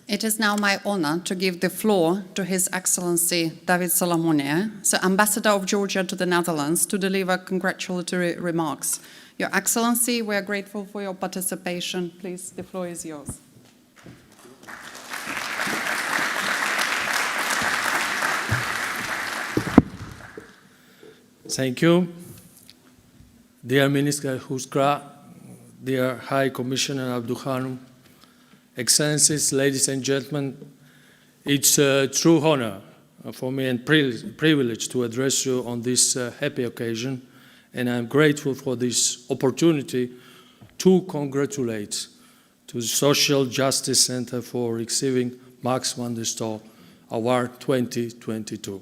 It is now my honor to give the floor to His Excellency David Solomone, the Ambassador of Georgia to the Netherlands, to deliver congratulatory remarks. Your Excellency, we are grateful for your participation. Please, the floor is yours. Thank you. Dear Minister Huskra, dear High Commissioner Abdukhanum, Excellencies, ladies and gentlemen, it's a true honor for me and privilege to address you on this happy occasion, and I'm grateful for this opportunity to congratulate to the Social Justice Center for receiving Max van der Stoel Award 2022.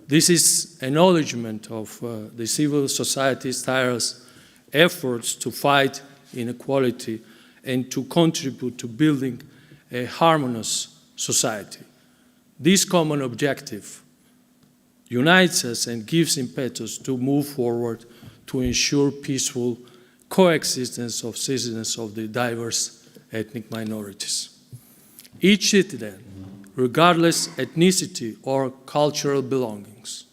This is acknowledgement of the civil society's tireless efforts to fight inequality and to contribute to building a harmonious society. This common objective unites us and gives impetus to move forward to ensure peaceful coexistence of citizens of the diverse ethnic minorities. Each citizen, regardless ethnicity or cultural belongings,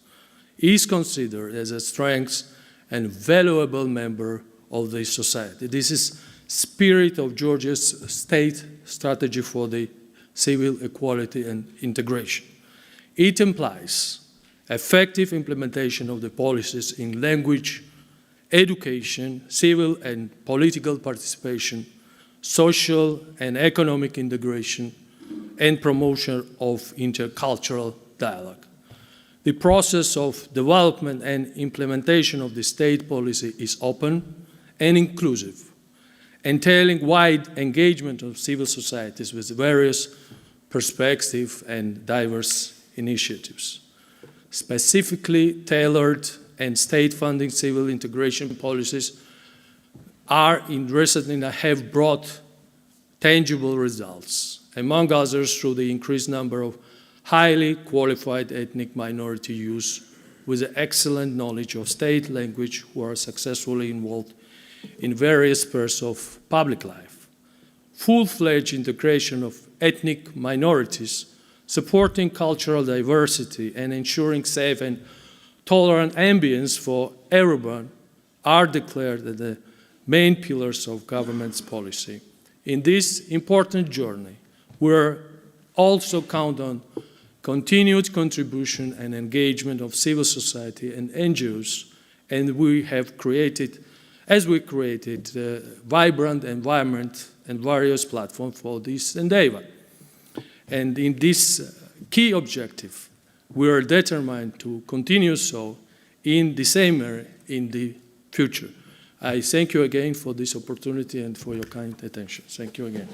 is considered as a strength and valuable member of the society. This is spirit of Georgia's state strategy for the civil equality and integration. It implies effective implementation of the policies in language, education, civil and political participation, social and economic integration, and promotion of intercultural dialogue. The process of development and implementation of the state policy is open and inclusive, entailing wide engagement of civil societies with various perspectives and diverse initiatives. Specifically tailored and state-funding civil integration policies are interested have brought tangible results, among others through the increased number of highly qualified ethnic minority youth with excellent knowledge of state language who are successfully involved in various spheres of public life. Full-fledged integration of ethnic minorities, supporting cultural diversity and ensuring safe and tolerant ambience for everyone are declared as the main pillars of government's policy. In this important journey, we also count on continued contribution and engagement of civil society and NGOs, and we created a vibrant environment and various platforms for this endeavor. And in this key objective, we are determined to continue so in the same area in the future. I thank you again for this opportunity and for your kind attention. Thank you again.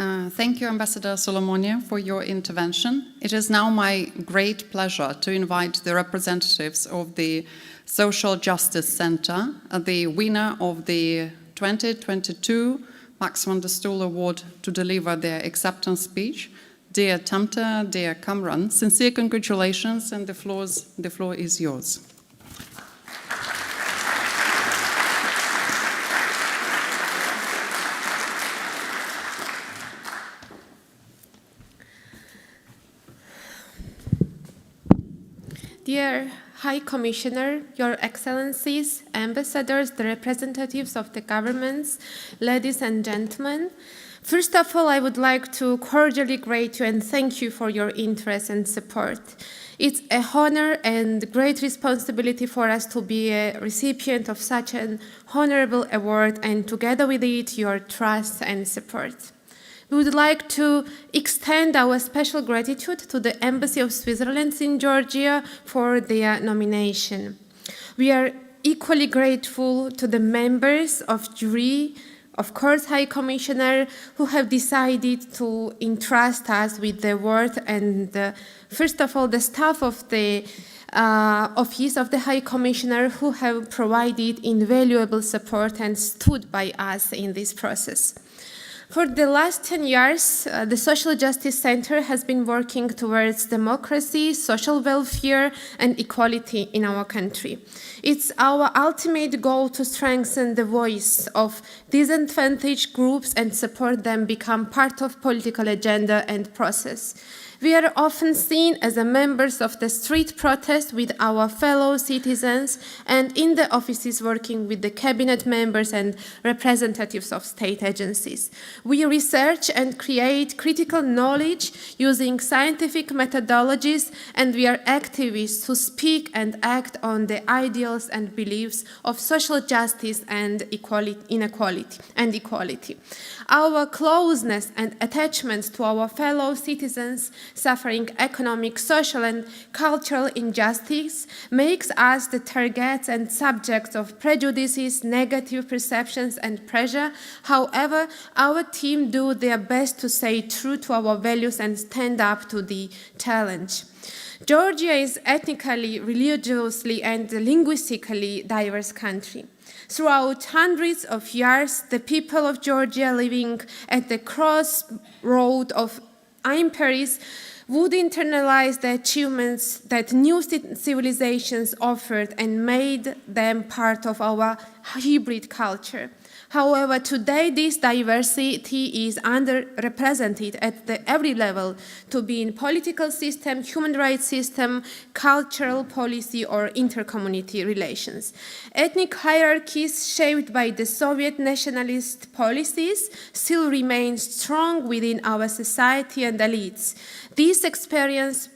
Thank you, Ambassador Solomonia, for your intervention. It is now my great pleasure to invite the representatives of the Social Justice Center, the winner of the 2022 Max van der Stoel Award, to deliver their acceptance speech. Dear Tamta, dear Kamran, sincere congratulations, and the floor is yours. Dear High Commissioner, Your Excellencies, Ambassadors, the representatives of the governments, ladies and gentlemen, first of all, I would like to cordially greet you and thank you for your interest and support. It's an honor and great responsibility for us to be a recipient of such an honorable award, and together with it, your trust and support. We would like to extend our special gratitude to the Embassy of Switzerland in Georgia for their nomination. We are equally grateful to the members of jury, of course, High Commissioner, who have decided to entrust us with the award, and first of all, the staff of the Office of the High Commissioner, who have provided invaluable support and stood by us in this process. For the last 10 years, the Social Justice Center has been working towards democracy, social welfare, and equality in our country. It's our ultimate goal to strengthen the voice of disadvantaged groups and support them become part of political agenda and process. We are often seen as members of the street protest with our fellow citizens and in the offices working with the cabinet members and representatives of state agencies. We research and create critical knowledge using scientific methodologies, and we are activists who speak and act on the ideals and beliefs of social justice and equality. Our closeness and attachment to our fellow citizens suffering economic, social, and cultural injustice makes us the targets and subjects of prejudices, negative perceptions, and pressure. However, our team do their best to stay true to our values and stand up to the challenge. Georgia is ethnically, religiously, and linguistically diverse country. Throughout hundreds of years, the people of Georgia living at the crossroad of empires would internalize the achievements that new civilizations offered and made them part of our hybrid culture. However, today this diversity is underrepresented at every level, to be in political system, human rights system, cultural policy, or intercommunity relations. Ethnic hierarchies shaped by the Soviet nationalist policies still remain strong within our society and elites. This experience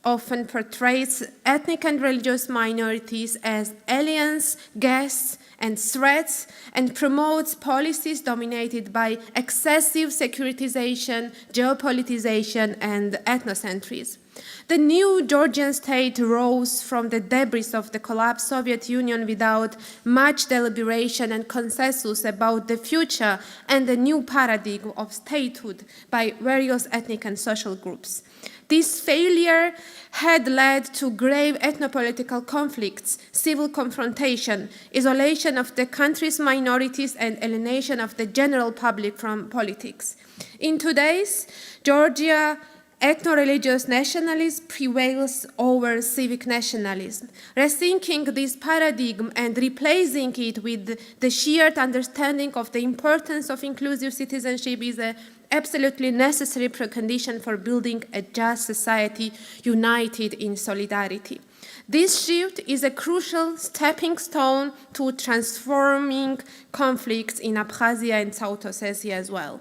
often portrays ethnic and religious minorities as aliens, guests, and threats, and promotes policies dominated by excessive securitization, geopolitization, and ethnocentrism. The new Georgian state rose from the debris of the collapsed Soviet Union without much deliberation and consensus about the future and the new paradigm of statehood by various ethnic and social groups. This failure had led to grave ethnopolitical conflicts, civil confrontation, isolation of the country's minorities, and alienation of the general public from politics. In today's Georgia, ethno-religious nationalism prevails over civic nationalism. Rethinking this paradigm and replacing it with the shared understanding of the importance of inclusive citizenship is an absolutely necessary precondition for building a just society united in solidarity. This shift is a crucial stepping stone to transforming conflicts in Abkhazia and South Ossetia as well.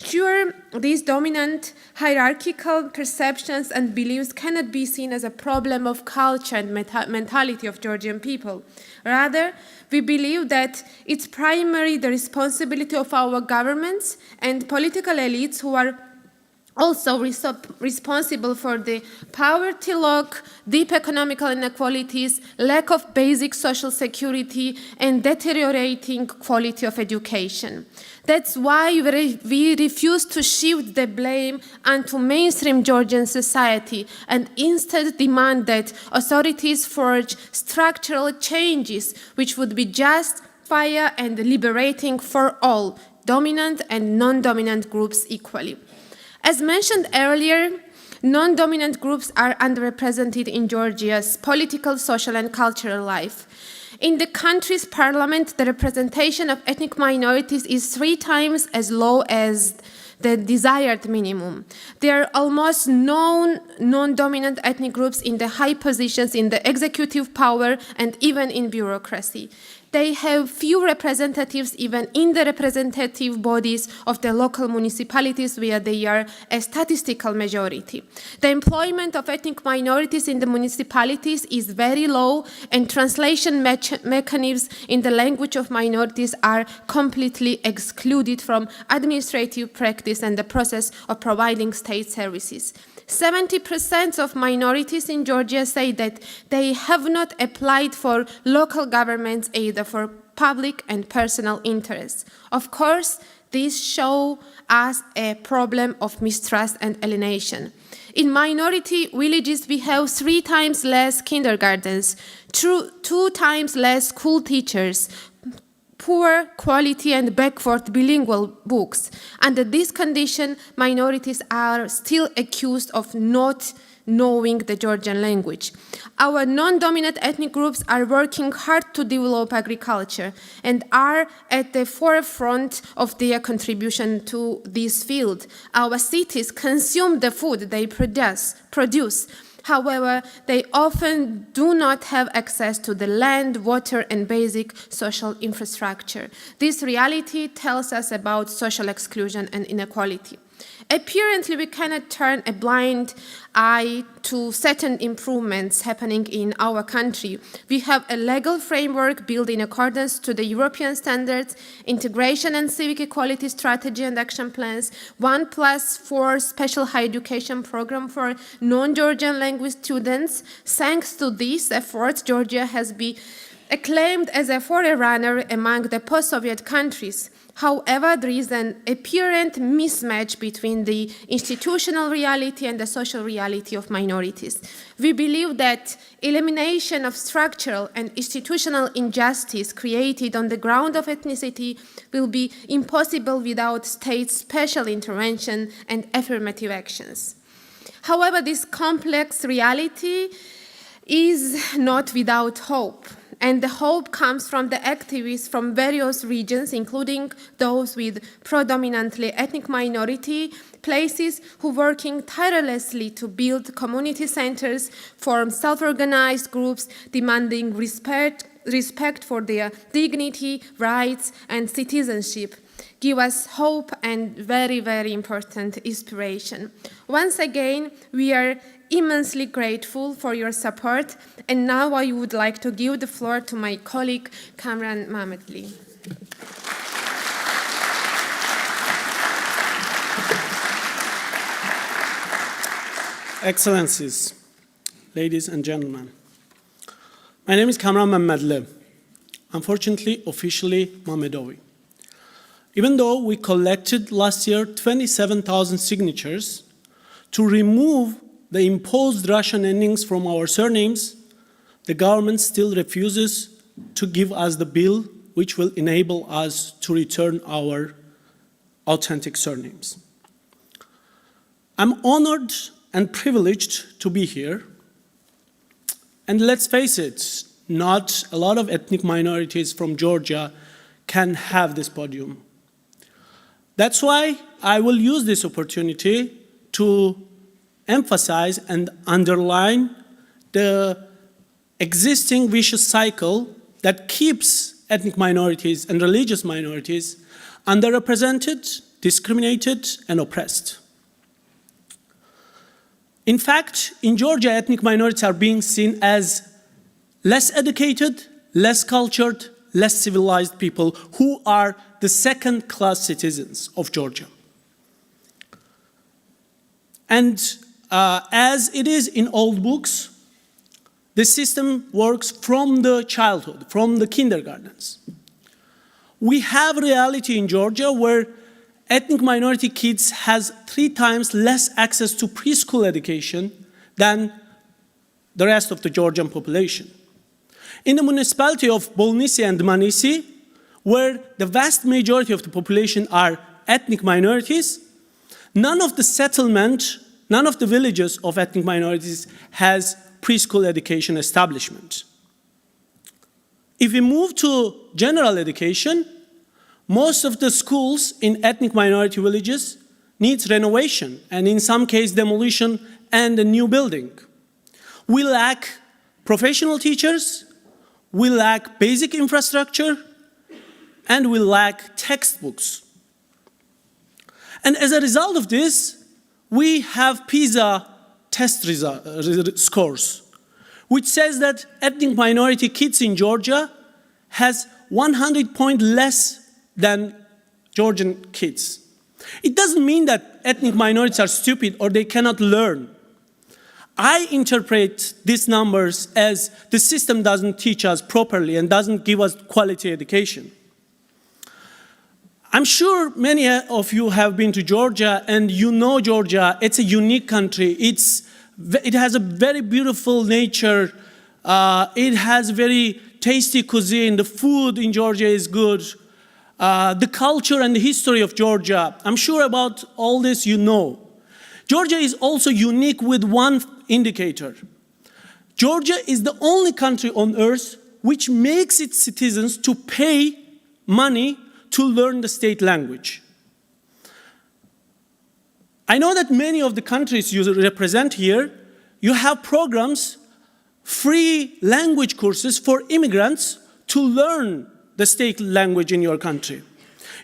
Sure, these dominant hierarchical perceptions and beliefs cannot be seen as a problem of culture and mentality of Georgian people. Rather, we believe that it's primarily the responsibility of our governments and political elites who are also responsible for the poverty lock, deep economical inequalities, lack of basic social security, and deteriorating quality of education. That's why we refuse to shift the blame onto mainstream Georgian society and instead demand that authorities forge structural changes which would be just, fair, and liberating for all, dominant and non-dominant groups equally. As mentioned earlier, non-dominant groups are underrepresented in Georgia's political, social, and cultural life. In the country's parliament, the representation of ethnic minorities is 3 times as low as the desired minimum. There are almost no non-dominant ethnic groups in the high positions in the executive power and even in bureaucracy. They have few representatives even in the representative bodies of the local municipalities where they are a statistical majority. The employment of ethnic minorities in the municipalities is very low, and translation mechanisms in the language of minorities are completely excluded from administrative practice and the process of providing state services. 70% of minorities in Georgia say that they have not applied for local government aid for public and personal interests. Of course, these show us a problem of mistrust and alienation. In minority villages, we have 3 times less kindergartens, 2 times less school teachers, poor quality and backward bilingual books. Under this condition, minorities are still accused of not knowing the Georgian language. Our non-dominant ethnic groups are working hard to develop agriculture and are at the forefront of their contribution to this field. Our cities consume the food they produce. However, they often do not have access to the land, water, and basic social infrastructure. This reality tells us about social exclusion and inequality. Apparently, we cannot turn a blind eye to certain improvements happening in our country. We have a legal framework built in accordance to the European standards, integration and civic equality strategy and action plans, 1+4 special higher education program for non-Georgian language students. Thanks to these efforts, Georgia has been acclaimed as a forerunner among the post-Soviet countries. However, there is an apparent mismatch between the institutional reality and the social reality of minorities. We believe that elimination of structural and institutional injustice created on the ground of ethnicity will be impossible without state special intervention and affirmative actions. However, this complex reality is not without hope. And the hope comes from the activists from various regions, including those with predominantly ethnic minority places who are working tirelessly to build community centers, form self-organized groups demanding respect for their dignity, rights, and citizenship. Give us hope and very, very important inspiration. Once again, we are immensely grateful for your support, and now I would like to give the floor to my colleague, Kamran Mahmedli. Excellencies, ladies and gentlemen, my name is Kamran Mahmedli, unfortunately officially Mahmedovi. Even though we collected last year 27,000 signatures to remove the imposed Russian endings from our surnames, the government still refuses to give us the bill which will enable us to return our authentic surnames. I'm honored and privileged to be here. And let's face it, not a lot of ethnic minorities from Georgia can have this podium. That's why I will use this opportunity to emphasize and underline the existing vicious cycle that keeps ethnic minorities and religious minorities underrepresented, discriminated, and oppressed. In fact, in Georgia, ethnic minorities are being seen as less educated, less cultured, less civilized people who are the second-class citizens of Georgia. And as it is in old books, the system works from the childhood, from the kindergartens. We have reality in Georgia where ethnic minority kids has 3 times less access to preschool education than the rest of the Georgian population. In the municipality of Bolnisi and Manisi, where the vast majority of the population are ethnic minorities, none of the settlement, none of the villages of ethnic minorities has preschool education establishment. If we move to general education, most of the schools in ethnic minority villages needs renovation, and in some case demolition and a new building. We lack professional teachers, we lack basic infrastructure, and we lack textbooks. And as a result of this, we have PISA test scores, which says that ethnic minority kids in Georgia has 100 points less than Georgian kids. It doesn't mean that ethnic minorities are stupid or they cannot learn. I interpret these numbers as the system doesn't teach us properly and doesn't give us quality education. I'm sure many of you have been to Georgia and you know Georgia. It's a unique country. It has a very beautiful nature. It has very tasty cuisine. The food in Georgia is good. The culture and the history of Georgia, I'm sure about all this you know. Georgia is also unique with one indicator. Georgia is the only country on earth which makes its citizens to pay money to learn the state language. I know that many of the countries you represent here, you have programs, free language courses for immigrants to learn the state language in your country.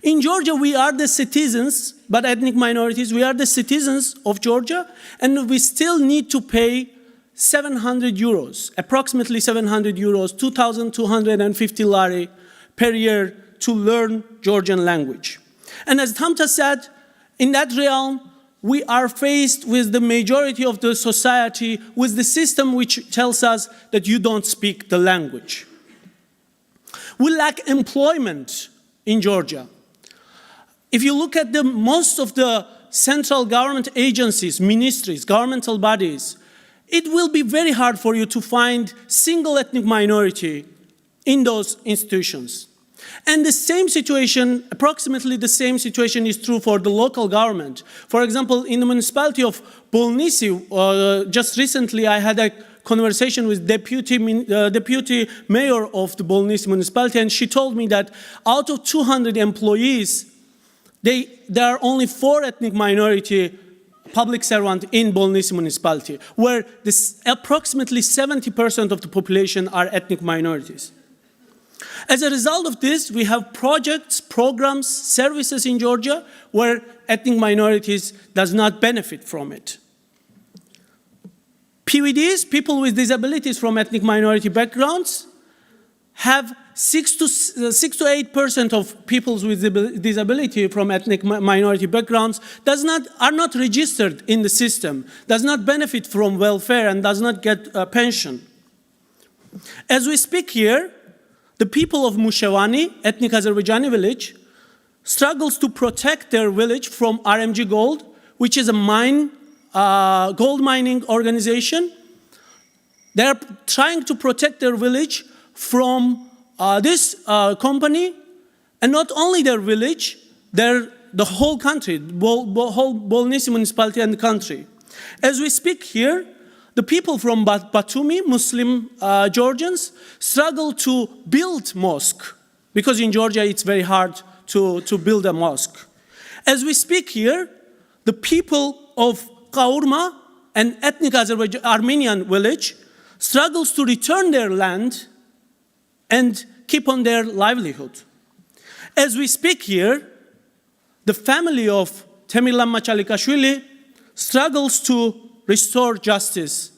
In Georgia, we are the citizens, but ethnic minorities, we are the citizens of Georgia, and we still need to pay 700 euros, approximately 700 euros, 2,250 lari per year to learn Georgian language. And as Tamta said, in that realm, we are faced with the majority of the society, with the system which tells us that you don't speak the language. We lack employment in Georgia. If you look at most of the central government agencies, ministries, governmental bodies, it will be very hard for you to find single ethnic minority in those institutions. And the same situation, approximately the same situation is true for the local government. For example, in the municipality of Bolnisi, just recently I had a conversation with deputy mayor of the Bolnisi municipality, and she told me that out of 200 employees, there are only 4 ethnic minority public servants in Bolnisi municipality, where approximately 70% of the population are ethnic minorities. As a result of this, we have projects, programs, services in Georgia where ethnic minorities does not benefit from it. PWDs, people with disabilities from ethnic minority backgrounds, have 6 to 8% of people with disability from ethnic minority backgrounds are not registered in the system, does not benefit from welfare, and does not get a pension. As we speak here, the people of Mushevani, ethnic Azerbaijani village, struggles to protect their village from RMG Gold, which is a gold mining organization. They're trying to protect their village from this company, and not only their village, the whole country, whole Bolnisi municipality and the country. As we speak here, the people from Batumi, Muslim Georgians, struggle to build mosque, because in Georgia it's very hard to build a mosque. As we speak here, the people of Kaurma, an ethnic Armenian village, struggles to return their land and keep on their livelihood. As we speak here, the family of Temirlan Machalikashvili struggles to restore justice.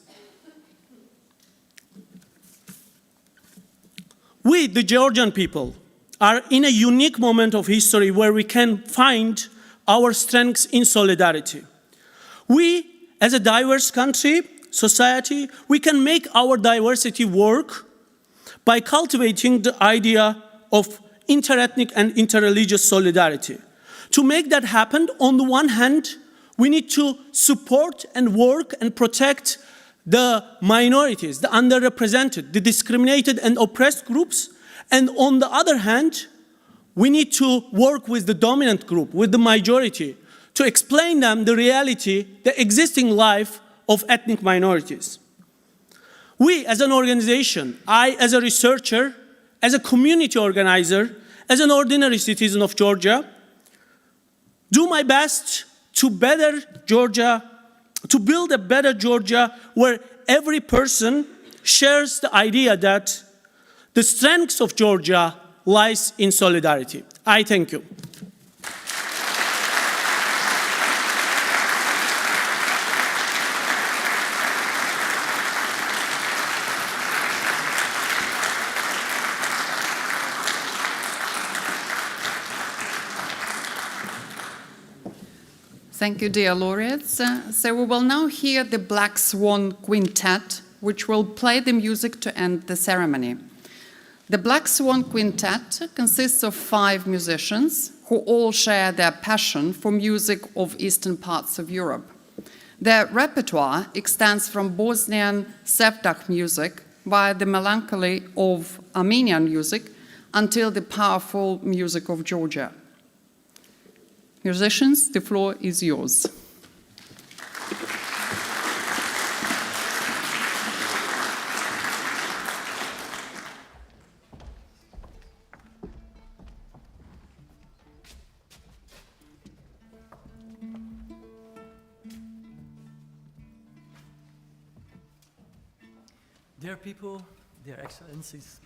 We, the Georgian people, are in a unique moment of history where we can find our strengths in solidarity. We As a diverse country, society, we can make our diversity work by cultivating the idea of interethnic and interreligious solidarity. To make that happen, on the one hand, we need to support and work and protect the minorities, the underrepresented, the discriminated and oppressed groups. And on the other hand, we need to work with the dominant group, with the majority, to explain them the reality, the existing life of ethnic minorities. We as an organization, I as a researcher, as a community organizer, as an ordinary citizen of Georgia, do my best to better Georgia, to build a better Georgia where every person shares the idea that the strengths of Georgia lies in solidarity. I thank you. Thank you, dear laureates. So we will now hear the Black Swan Quintet, which will play the music to end the ceremony. The Black Swan Quintet consists of 5 musicians who all share their passion for music of eastern parts of Europe. Their repertoire extends from Bosnian Sevdah music via the melancholy of Armenian music until the powerful music of Georgia. Musicians, the floor is yours. Dear people, dear excellencies,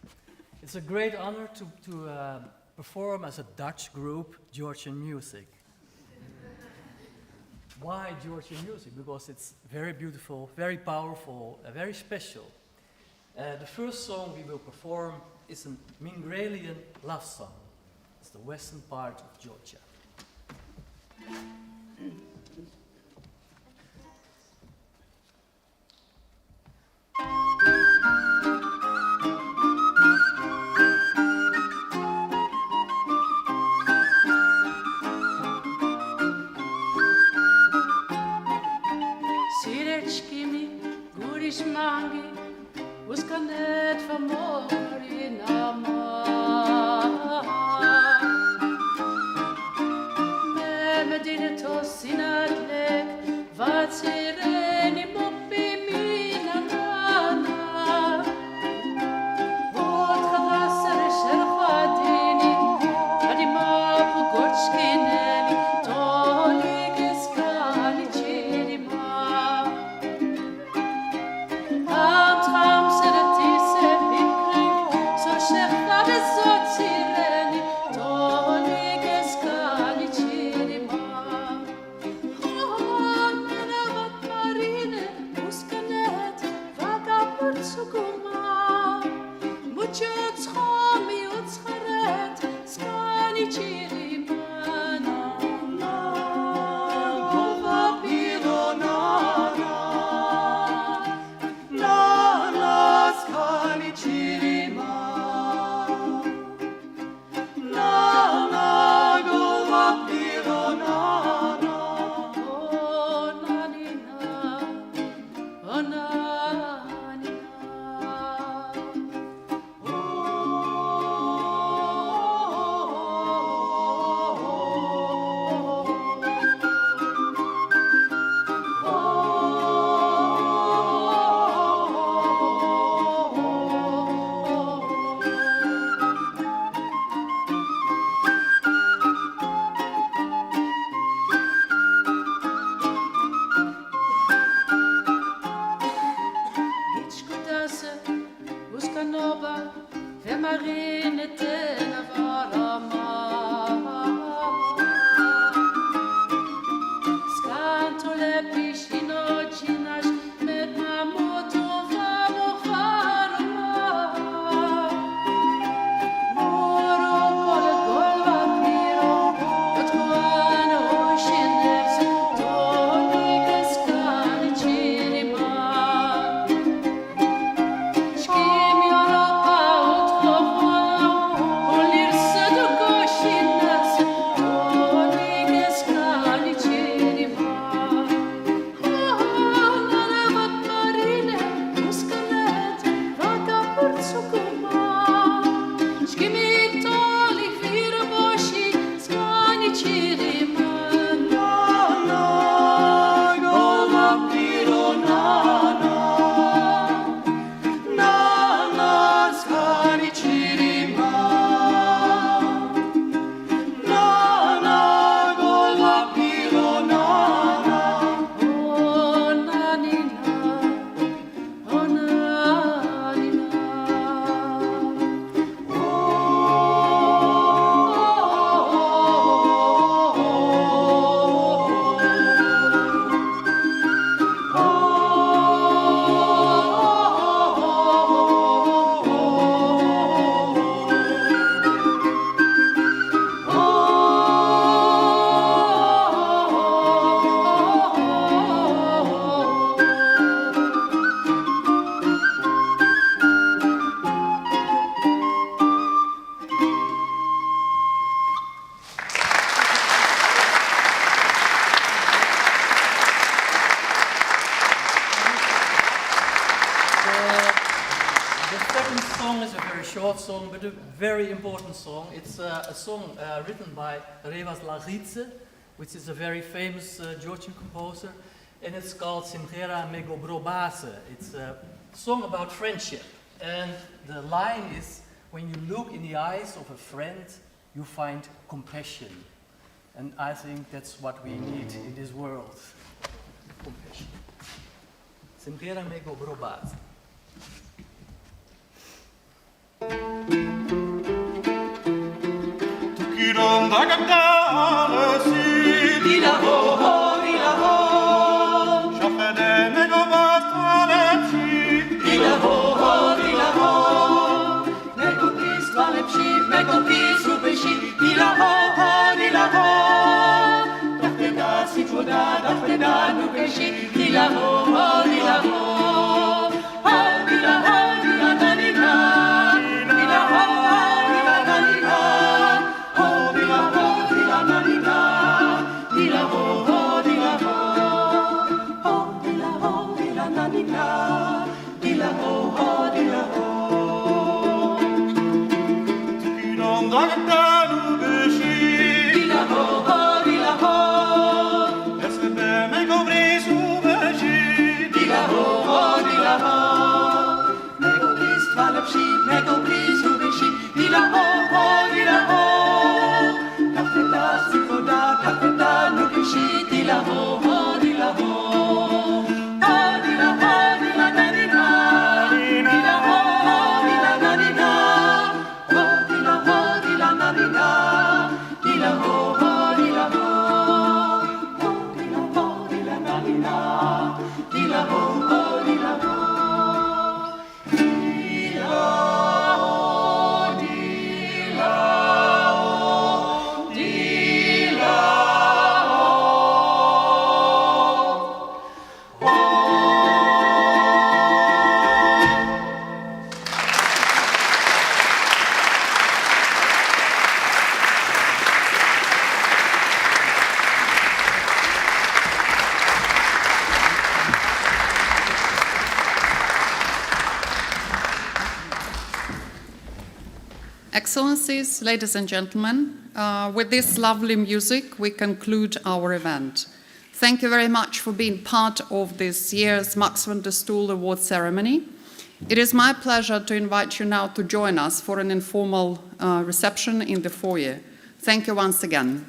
it's a great honor to perform as a Dutch group Georgian music. Why Georgian music? Because it's very beautiful, very powerful, very special. The first song we will perform is a Mingrelian love song. It's the western part of Georgia. Medine to sinadle short song, but a very important song. It's a song written by Revas Lagritze, which is a very famous Georgian composer, and it's called Simchera Megobrobase. It's a song about friendship, and the line is, when you look in the eyes of a friend, you find compassion. And I think that's what we need in this world, compassion. Simchera Megobrobase. Excellencies, ladies and gentlemen, with this lovely music, we conclude our event. Thank you very much for being part of this year's Max van der Stoel Award ceremony. It is my pleasure to invite you now to join us for an informal reception in the foyer. Thank you once again.